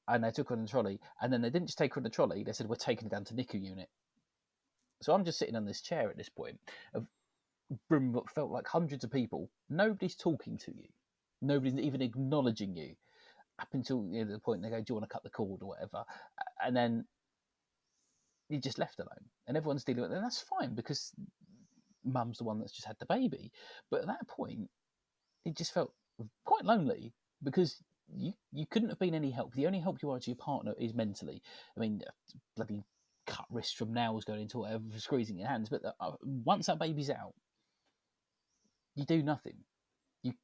And they took her on the trolley. And then they didn't just take her on the trolley, they said, we're taking her down to NICU unit. So I'm just sitting on this chair at this point of room that felt like hundreds of people. Nobody's talking to you. Nobody's even acknowledging you up until the point they go, do you want to cut the cord or whatever? And then you're just left alone. And everyone's dealing with it. And that's fine because mum's the one that's just had the baby. But at that point, it just felt quite lonely because you couldn't have been any help. The only help you are to your partner is mentally. I mean, bloody cut wrists from nails going into whatever, squeezing your hands. But once that baby's out, you do nothing. You're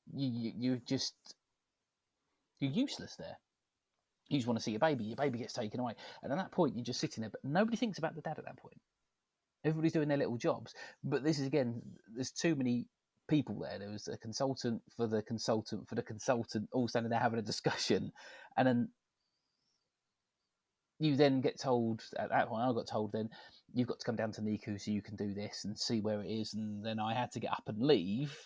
useless there. You just want to see your baby. Your baby gets taken away, and at that point, you're just sitting there. But nobody thinks about the dad at that point. Everybody's doing their little jobs. But this is again, there's too many people there. There was a consultant for the consultant for the consultant, all standing there having a discussion, and then you then get told at that point. I got told then you've got to come down to NICU so you can do this and see where it is. And then I had to get up and leave.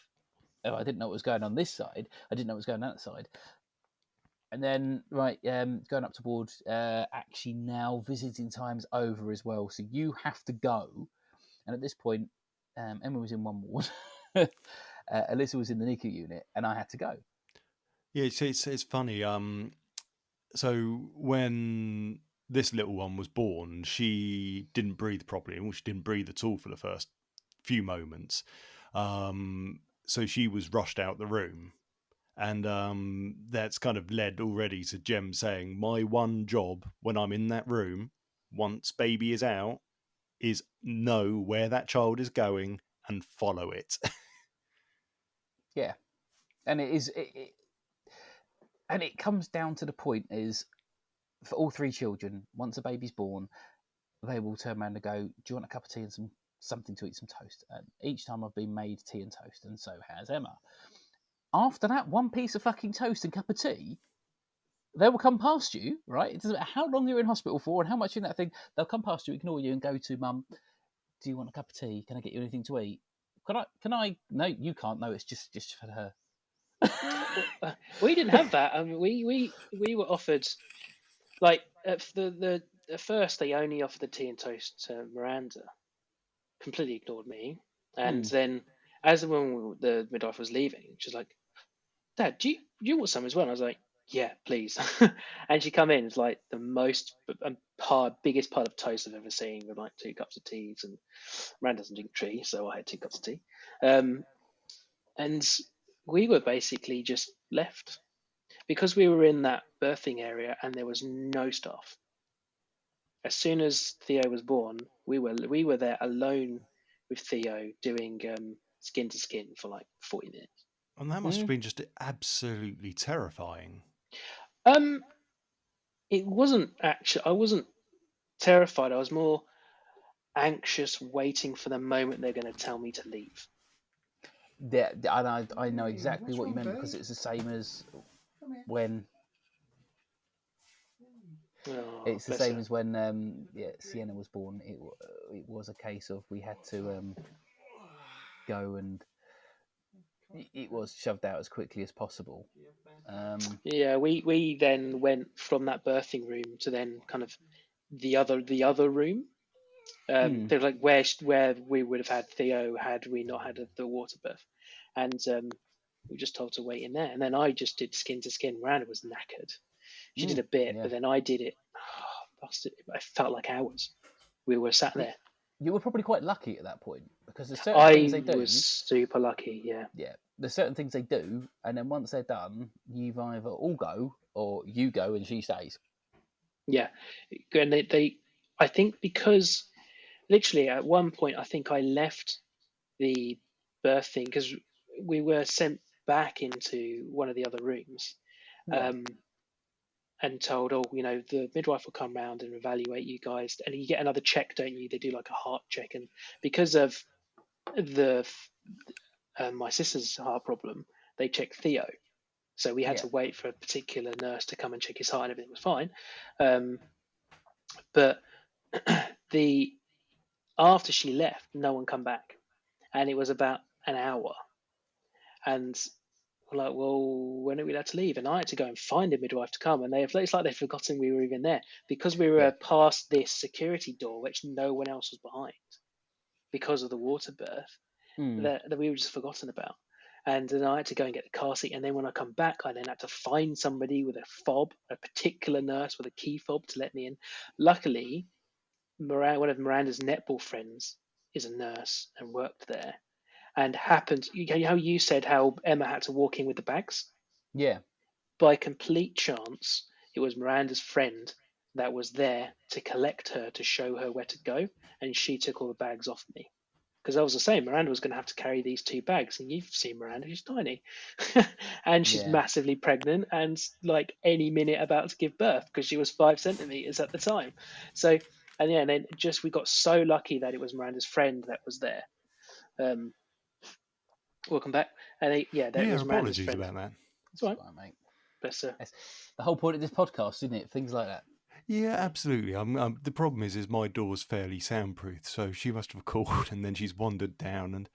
I didn't know what was going on this side. I didn't know what was going on that side. And then, right, going up toward actually now visiting time's over as well. So you have to go. And at this point, Emma was in one ward, Alyssa was in the NICU unit, and I had to go. Yeah, it's funny. So when this little one was born, she didn't breathe properly. Well, she didn't breathe at all for the first few moments. So she was rushed out the room. And that's kind of led already to Jem saying, my one job when I'm in that room, once baby is out, is know where that child is going and follow it. Yeah. And it is... and it comes down to the point is, for all three children, once a baby's born, they will turn around and go, do you want a cup of tea and something to eat, some toast? And each time I've been made tea and toast, and so has Emma. After that one piece of fucking toast and cup of tea, they will come past you, right? It doesn't matter how long you're in hospital for and how much in that thing, they'll come past you, ignore you, and go to Mum, do you want a cup of tea? Can I get you anything to eat? Can I? No, you can't. No, it's just for her. We didn't have that. I mean, we were offered, like, at first they only offered the tea and toast to Miranda. Completely ignored me. And then as when the midwife was leaving, she was like, Dad, do you want some as well? And I was like, yeah, please. And she come in, it's like the most biggest part of toast I've ever seen, with like 2 cups of teas, and Miranda doesn't drink tea, so I had 2 cups of tea. And we were basically just left because we were in that birthing area and there was no staff. As soon as Theo was born, we were there alone with Theo doing skin to skin for like 40 minutes. And that must have been just absolutely terrifying. It wasn't actually. I wasn't terrified. I was more anxious, waiting for the moment they're going to tell me to leave. Yeah, I know exactly what you meant, because it's the same as when. It's the same as when Sienna was born. It was a case of we had to go, and it was shoved out as quickly as possible. We then went from that birthing room to then kind of the other room. They're like where we would have had Theo had we not had the water birth, and we were just told to wait in there. And then I just did skin to skin. Miranda was knackered. She did a bit, but then I did it. I felt like hours. We were sat there. You were probably quite lucky at that point, because there's certain things they do. I was super lucky, yeah. Yeah, there's certain things they do, and then once they're done, you've either all go or you go and she stays. Yeah, and I think because literally at one point I think I left the birthing because we were sent back into one of the other rooms. And told, the midwife will come round and evaluate you guys, and you get another check, don't you? They do like a heart check, and because of my sister's heart problem, they check Theo, so we had to wait for a particular nurse to come and check his heart, and everything was fine. But after she left, no one come back, and it was about an hour, and like, well, when are we allowed to leave? And I had to go and find a midwife to come, and it's like they've forgotten we were even there, because we were past this security door, which no one else was behind because of the water birth, that we were just forgotten about. And then I had to go and get the car seat, and then when I come back, I then had to find somebody with a fob, a particular nurse with a key fob to let me in. Luckily, one of Miranda's netball friends is a nurse and worked there. And happened, how you said how Emma had to walk in with the bags? Yeah. By complete chance, it was Miranda's friend that was there to collect her, to show her where to go, and she took all the bags off me. Because I was the same, Miranda was going to have to carry these 2 bags, and you've seen Miranda, she's tiny. And she's massively pregnant, and like any minute about to give birth, because she was 5 centimeters at the time. So, and then we got so lucky that it was Miranda's friend that was there. Welcome back. And was apologies about that. That's all right, mate. Bless her. That's the whole point of this podcast, isn't it? Things like that. Yeah, absolutely. The problem is my door's fairly soundproof, so she must have called, and then she's wandered down, and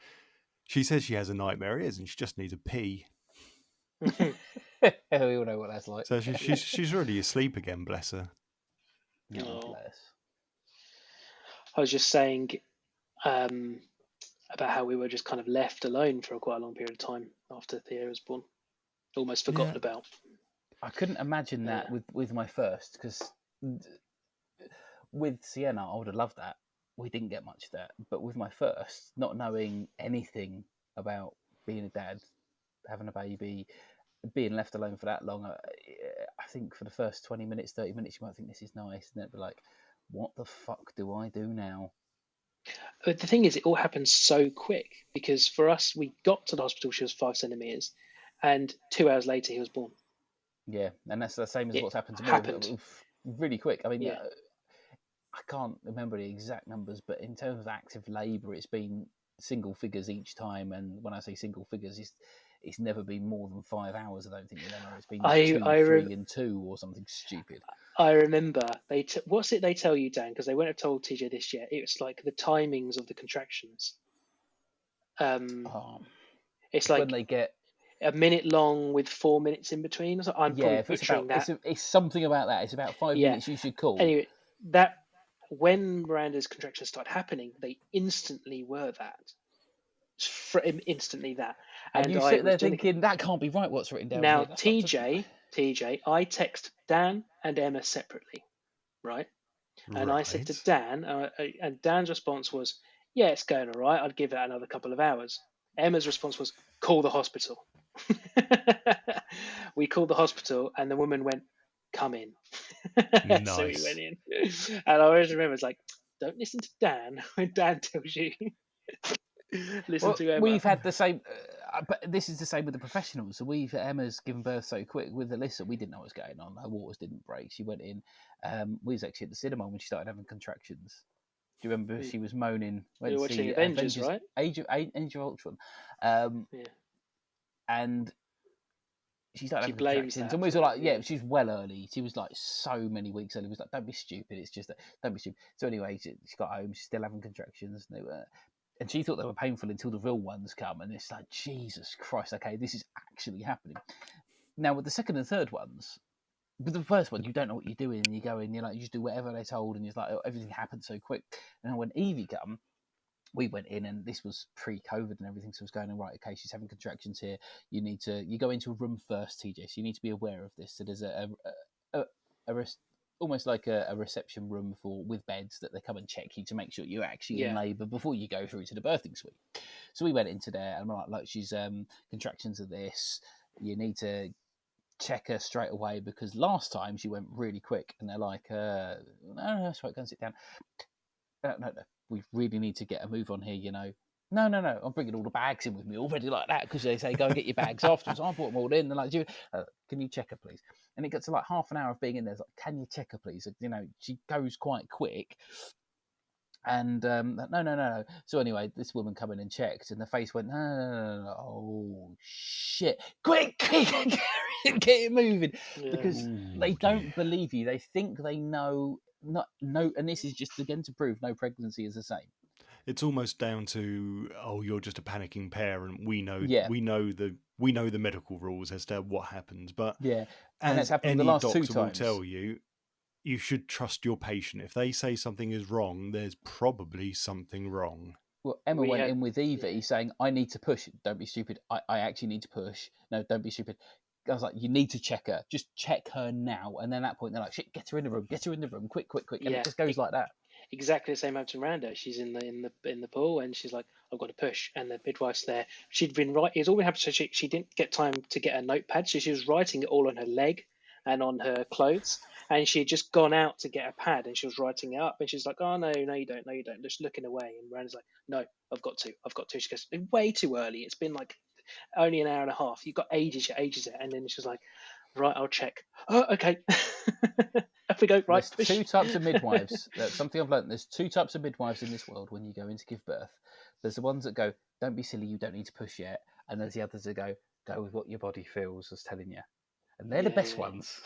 she says she has a nightmare, and she just needs a pee. We all know what that's like. So she's already asleep again, bless her. Oh, Oh. bless. I was just saying about how we were just kind of left alone for quite a long period of time after Theo was born, almost forgotten Yeah. about. I couldn't imagine that Yeah. with my first, because with Sienna, I would have loved that. We didn't get much of that, but with my first, not knowing anything about being a dad, having a baby, being left alone for that long, I think for the first 20 minutes, 30 minutes, you might think this is nice, and then be like, what the fuck do I do now? But the thing is, it all happened so quick because for us, we got to the hospital, she was 5 centimeters, and 2 hours later, he was born. Yeah, and that's the same as It what's happened to me. happened. Really quick. I mean, Yeah. I can't remember the exact numbers, but in terms of active labour, it's been single figures each time. And when I say single figures, it's never been more than 5 hours. I don't think, Elena. It's been 2, 3, and 2 or something stupid. I remember what's it they tell you, Dan? Because they wouldn't have told TJ this yet. It was like the timings of the contractions. It's like when they get a minute long with 4 minutes in between. So I'm probably butchering that. It's something about that. It's about 5 minutes. You should call. Anyway, that when Miranda's contractions start happening, they instantly were that. Instantly that. And you sit there thinking, that can't be right, what's written down now, here. TJ, I text Dan and Emma separately, right? And I said to Dan, and Dan's response was, yeah, it's going all right. I'd give it another couple of hours. Emma's response was, call the hospital. We called the hospital, and the woman went, come in. Nice. So we went in. And I always remember, it's like, don't listen to Dan when Dan tells you. Listen to Emma. We've had the same, but this is the same with the professionals. So Emma's given birth so quick. With Alyssa, we didn't know what was going on. Her waters didn't break. She went in. We was actually at the cinema when she started having contractions. Do you remember she was moaning? We were watching Avengers, right? Age of Ultron. And she started having contractions. And we were like, yeah, she's well early. She was like so many weeks early. It was like, don't be stupid. It's just that, don't be stupid. So anyway, she got home. She's still having contractions. And she thought they were painful until the real ones come. And it's like, Jesus Christ, okay, this is actually happening. Now, with the second and third ones, with the first one, you don't know what you're doing. And you go in, you just do whatever they're told. And it's like, everything happened so quick. And when Evie come, we went in, and this was pre-COVID and everything. So it was going, right, okay, she's having contractions here. You go into a room first, TJ. So you need to be aware of this. So there's almost like a reception room with beds that they come and check you to make sure you're actually in labour before you go through to the birthing suite. So we went into there, and I'm like, look, she's contractions of this. You need to check her straight away, because last time she went really quick, and they're like, no, that's right, go and sit down. No, we really need to get a move on here, No, I'm bringing all the bags in with me already like that, because they say, go and get your bags afterwards. I brought them all in. They're like, can you check her, please? And it gets to like half an hour of being in there. It's like, can you check her, please? She goes quite quick. And no. So anyway, this woman come in and checked, and the face went, no. Oh, shit. Quick, get it moving. Yeah. Because they don't believe you. They think they know. And this is just, again, to prove no pregnancy is the same. It's almost down to, you're just a panicking parent. We know the medical rules as to what happens, but and it's happened the last doctor 2 times. will tell you, you should trust your patient. If they say something is wrong, there's probably something wrong. Well, Emma went in with Evie saying, I need to push. Don't be stupid. I actually need to push. No, don't be stupid. I was like, you need to check her. Just check her now. And then at that point, they're like, shit, get her in the room. Quick. And it just goes like that. Exactly the same happened to Miranda. She's in the pool, and she's like, I've got to push. And the midwife's there. She'd been writing. It's all been happening. So she didn't get time to get a notepad. So she was writing it all on her leg and on her clothes. And she had just gone out to get a pad, and she was writing it up. And she's like, oh, no, you don't. Just looking away. And Miranda's like, no, I've got to. She goes, way too early. It's been like only an hour and a half. You've got ages. And then she's like, right, I'll check. Oh, okay. Off we go. Right. There's 2 types of midwives. That's something I've learned. There's 2 types of midwives in this world when you go in to give birth. There's the ones that go, don't be silly, you don't need to push yet. And there's the others that go with what your body feels is telling you. And they're the best ones.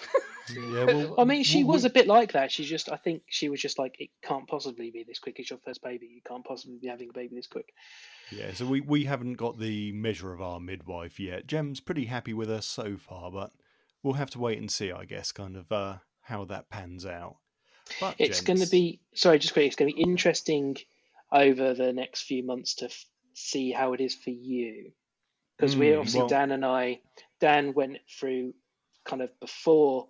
Well, I mean, she was a bit like that. I think she was just like, it can't possibly be this quick. It's your first baby. You can't possibly be having a baby this quick. Yeah, so we haven't got the measure of our midwife yet. Gem's pretty happy with us so far, but we'll have to wait and see, I guess, kind of how that pans out. But It's going to gents, be, sorry, just quickly, it's going to be interesting over the next few months to see how it is for you. Because we obviously, well, Dan went through kind of before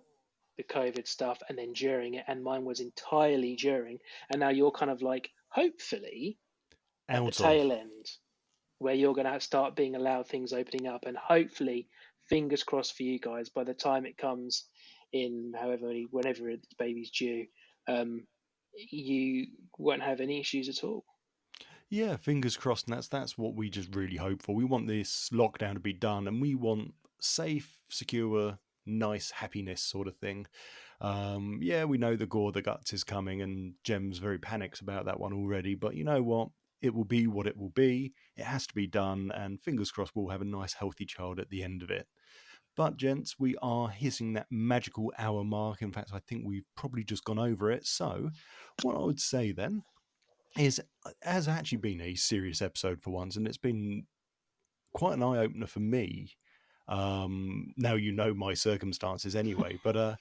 the COVID stuff and then during it, and mine was entirely during. And now you're kind of like, hopefully, at the out of tail end, where you're going to start being allowed things opening up, and hopefully, fingers crossed for you guys, by the time it comes in, whenever the baby's due, you won't have any issues at all. yeah, fingers crossed, and that's what we just really hope for. We want this lockdown to be done, and we want safe, secure, nice happiness sort of thing. Yeah, we know the gore, the guts is coming, and Jem's very panicked about that one already. But you know what? It will be what it will be. It has to be done, and fingers crossed we'll have a nice, healthy child at the end of it. But, gents, we are hitting that magical hour mark. In fact, I think we've probably just gone over it. So, what I would say then is, it has actually been a serious episode for once, and it's been quite an eye opener for me. Now you know my circumstances anyway, but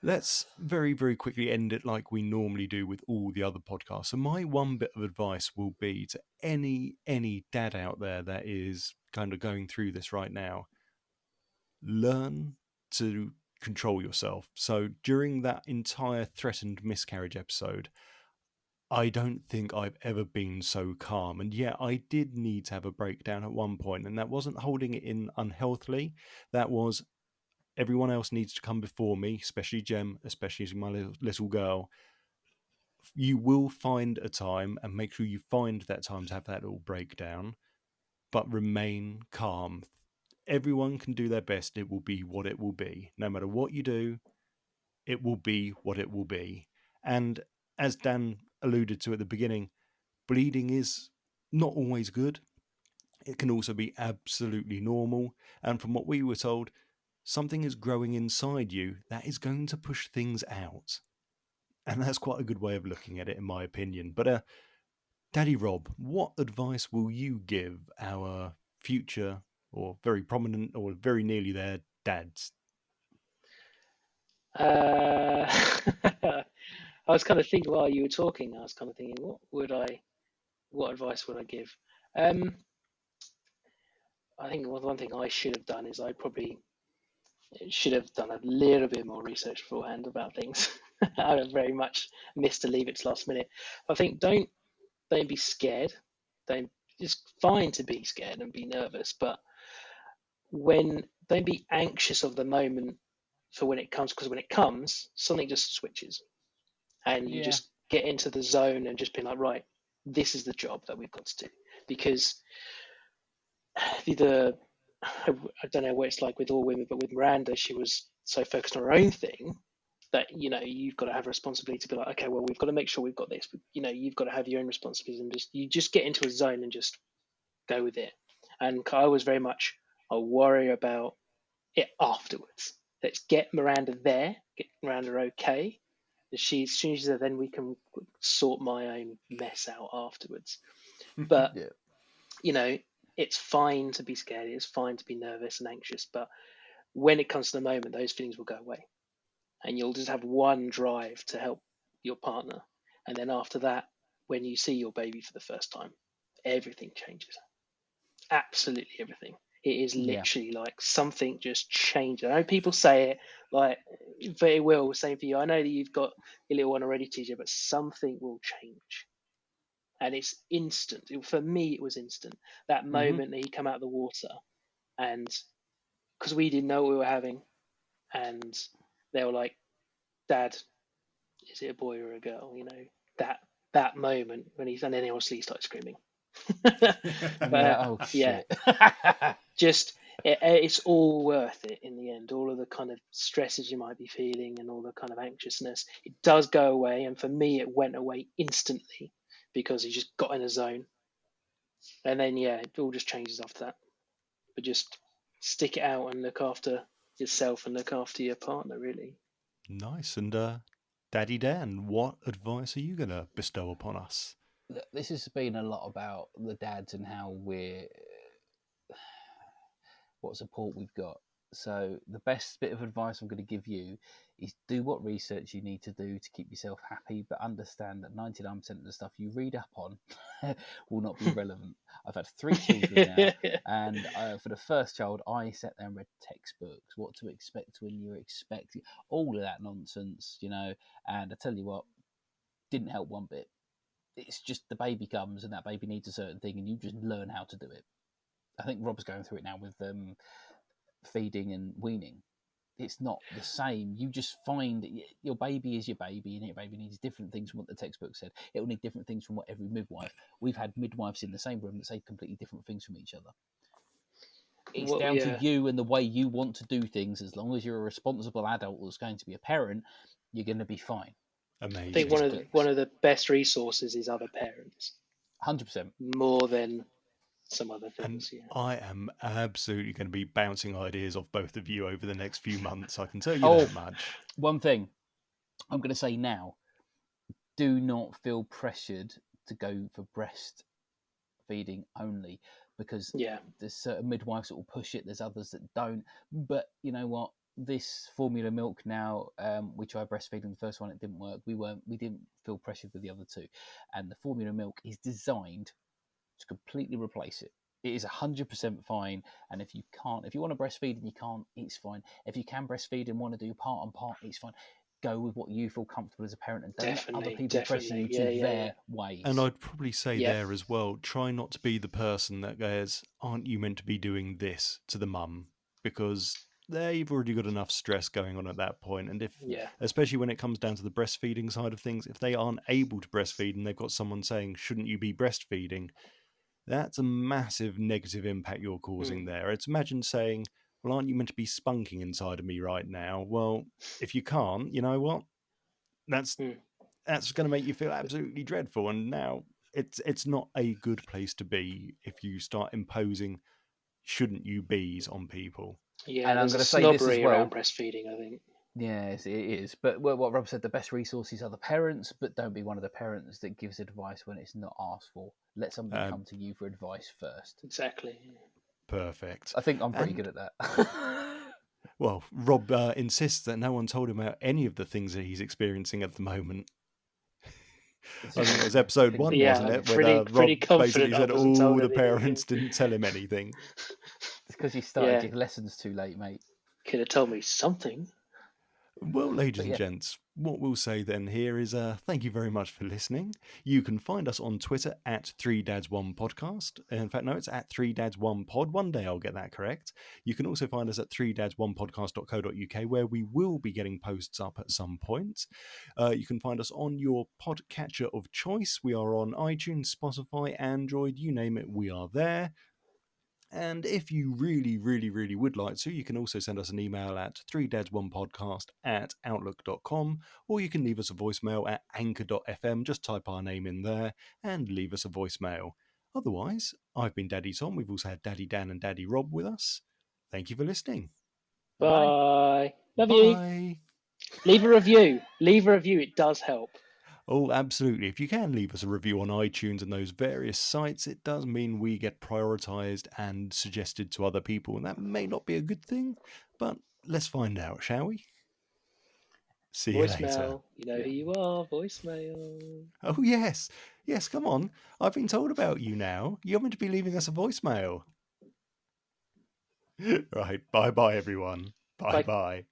let's very, very quickly end it like we normally do with all the other podcasts. So my one bit of advice will be to any dad out there that is kind of going through this right now: learn to control yourself. So during that entire threatened miscarriage episode, I don't think I've ever been so calm. And yeah, I did need to have a breakdown at one point, and that wasn't holding it in unhealthily. That was, everyone else needs to come before me, especially Jem, especially as my little girl. You will find a time, and make sure you find that time to have that little breakdown, but remain calm. Everyone can do their best. It will be what it will be. No matter what you do, it will be what it will be. And as Dan alluded to at the beginning, bleeding is not always good. It can also be absolutely normal. And from what we were told, something is growing inside you that is going to push things out. And that's quite a good way of looking at it, in my opinion. But Daddy Rob, what advice will you give our future, or very prominent, or very nearly there, dads? I was kind of thinking while you were talking, I was kind of thinking, what advice would I give? Um, I think one thing I should have done is I probably should have done a little bit more research beforehand about things. I have very much missed to leave it to last minute. I think don't be scared. Don't It's fine to be scared and be nervous, but don't be anxious of the moment for when it comes, because when it comes, something just switches and you Yeah. just get into the zone and just be like, right, this is the job that we've got to do. Because I don't know what it's like with all women, but with Miranda, she was so focused on her own thing that you've got to have a responsibility to be like, okay, well, we've got to make sure we've got this. You've got to have your own responsibilities, and you just get into a zone and just go with it. And I was very much, I worry about it afterwards. Let's get Miranda there, get Miranda okay. As soon as she's there, then we can sort my own mess out afterwards. But Yeah. it's fine to be scared. It's fine to be nervous and anxious. But when it comes to the moment, those feelings will go away, and you'll just have one drive to help your partner. And then after that, when you see your baby for the first time, everything changes. Absolutely everything. It is Yeah. literally like something just changed. I know people say it like very well, same for you. I know that you've got your little one already, TJ, but something will change. And it's instant. For me, it was instant. That moment that he come out of the water, and because we didn't know what we were having, and they were like, "Dad, is it a boy or a girl?" That moment when and then obviously he started screaming. Yeah. But Oh yeah, shit. just it's all worth it in the end. All of the kind of stresses you might be feeling and all the kind of anxiousness, it does go away. And for me, it went away instantly because you just got in a zone. And then yeah, it all just changes after that. But just stick it out and look after yourself and look after your partner, really. Nice. And Daddy Dan, what advice are you going to bestow upon us? This has been a lot about the dads and how what support we've got. So the best bit of advice I'm going to give you is do what research you need to do to keep yourself happy, but understand that 99% of the stuff you read up on will not be relevant. I've had 3 children now, and for the first child, I sat there and read textbooks, what to expect when you're expecting, all of that nonsense, you know. And I tell you what, didn't help one bit. It's just the baby comes and that baby needs a certain thing, and you just learn how to do it. I think Rob's going through it now with feeding and weaning. It's not the same. You just find your baby is your baby, and your baby needs different things from what the textbook said. It will need different things from what every midwife. We've had midwives in the same room that say completely different things from each other. It's down to you and the way you want to do things. As long as you're a responsible adult that's going to be a parent, you're going to be fine. Amazing. I think one of the best resources is other parents. 100%. More than some other things. And I am absolutely going to be bouncing ideas off both of you over the next few months. I can tell you that much. One thing I'm going to say now: do not feel pressured to go for breastfeeding only, because there's certain midwives that will push it. There's others that don't. But you know what? This formula milk now, we tried breastfeeding the first one, it didn't work. We didn't feel pressured with the other 2, and the formula milk is designed to completely replace it. It is 100% fine, and if you want to breastfeed and you can't, it's fine. If you can breastfeed and want to do part on part, it's fine. Go with what you feel comfortable as a parent, and don't let other people pressure you to their ways. And I'd probably say there as well, try not to be the person that goes, aren't you meant to be doing this to the mum? Because they've already got enough stress going on at that point. And especially when it comes down to the breastfeeding side of things, if they aren't able to breastfeed and they've got someone saying, shouldn't you be breastfeeding? That's a massive negative impact you're causing there. It's imagine saying, well, aren't you meant to be spunking inside of me right now? Well, if you can't, you know what? That's going to make you feel absolutely dreadful. And now it's not a good place to be if you start imposing shouldn't you be's on people. Yeah, and I'm going to say this as well. Around breastfeeding, I think. Yes, it is. But what Rob said, the best resources are the parents, but don't be one of the parents that gives advice when it's not asked for. Let somebody come to you for advice first. Exactly. Perfect. I think I'm pretty good at that. Well, Rob insists that no one told him about any of the things that he's experiencing at the moment. I think it was episode 1, wasn't it? When Rob basically said all the parents didn't tell him anything. It's because you started your lessons too late, mate. Could have told me something. Well, ladies and gents, what we'll say then here is thank you very much for listening. You can find us on Twitter at 3dads1podcast. In fact, no, it's at 3dads1pod. One day I'll get that correct. You can also find us at 3dads1podcast.co.uk, where we will be getting posts up at some point. You can find us on your podcatcher of choice. We are on iTunes, Spotify, Android, you name it, we are there. And if you really, really, really would like to, you can also send us an email at 3dads1podcast@outlook.com, or you can leave us a voicemail at anchor.fm. Just type our name in there and leave us a voicemail. Otherwise, I've been Daddy Tom. We've also had Daddy Dan and Daddy Rob with us. Thank you for listening. Bye. Love you. Leave a review. It does help. Oh, absolutely. If you can leave us a review on iTunes and those various sites, it does mean we get prioritized and suggested to other people. And that may not be a good thing, but let's find out, shall we? See you later. You know who you are, voicemail. Oh, yes. Yes, come on. I've been told about you now. You're meant to be leaving us a voicemail. Right. Bye-bye, everyone. Bye-bye.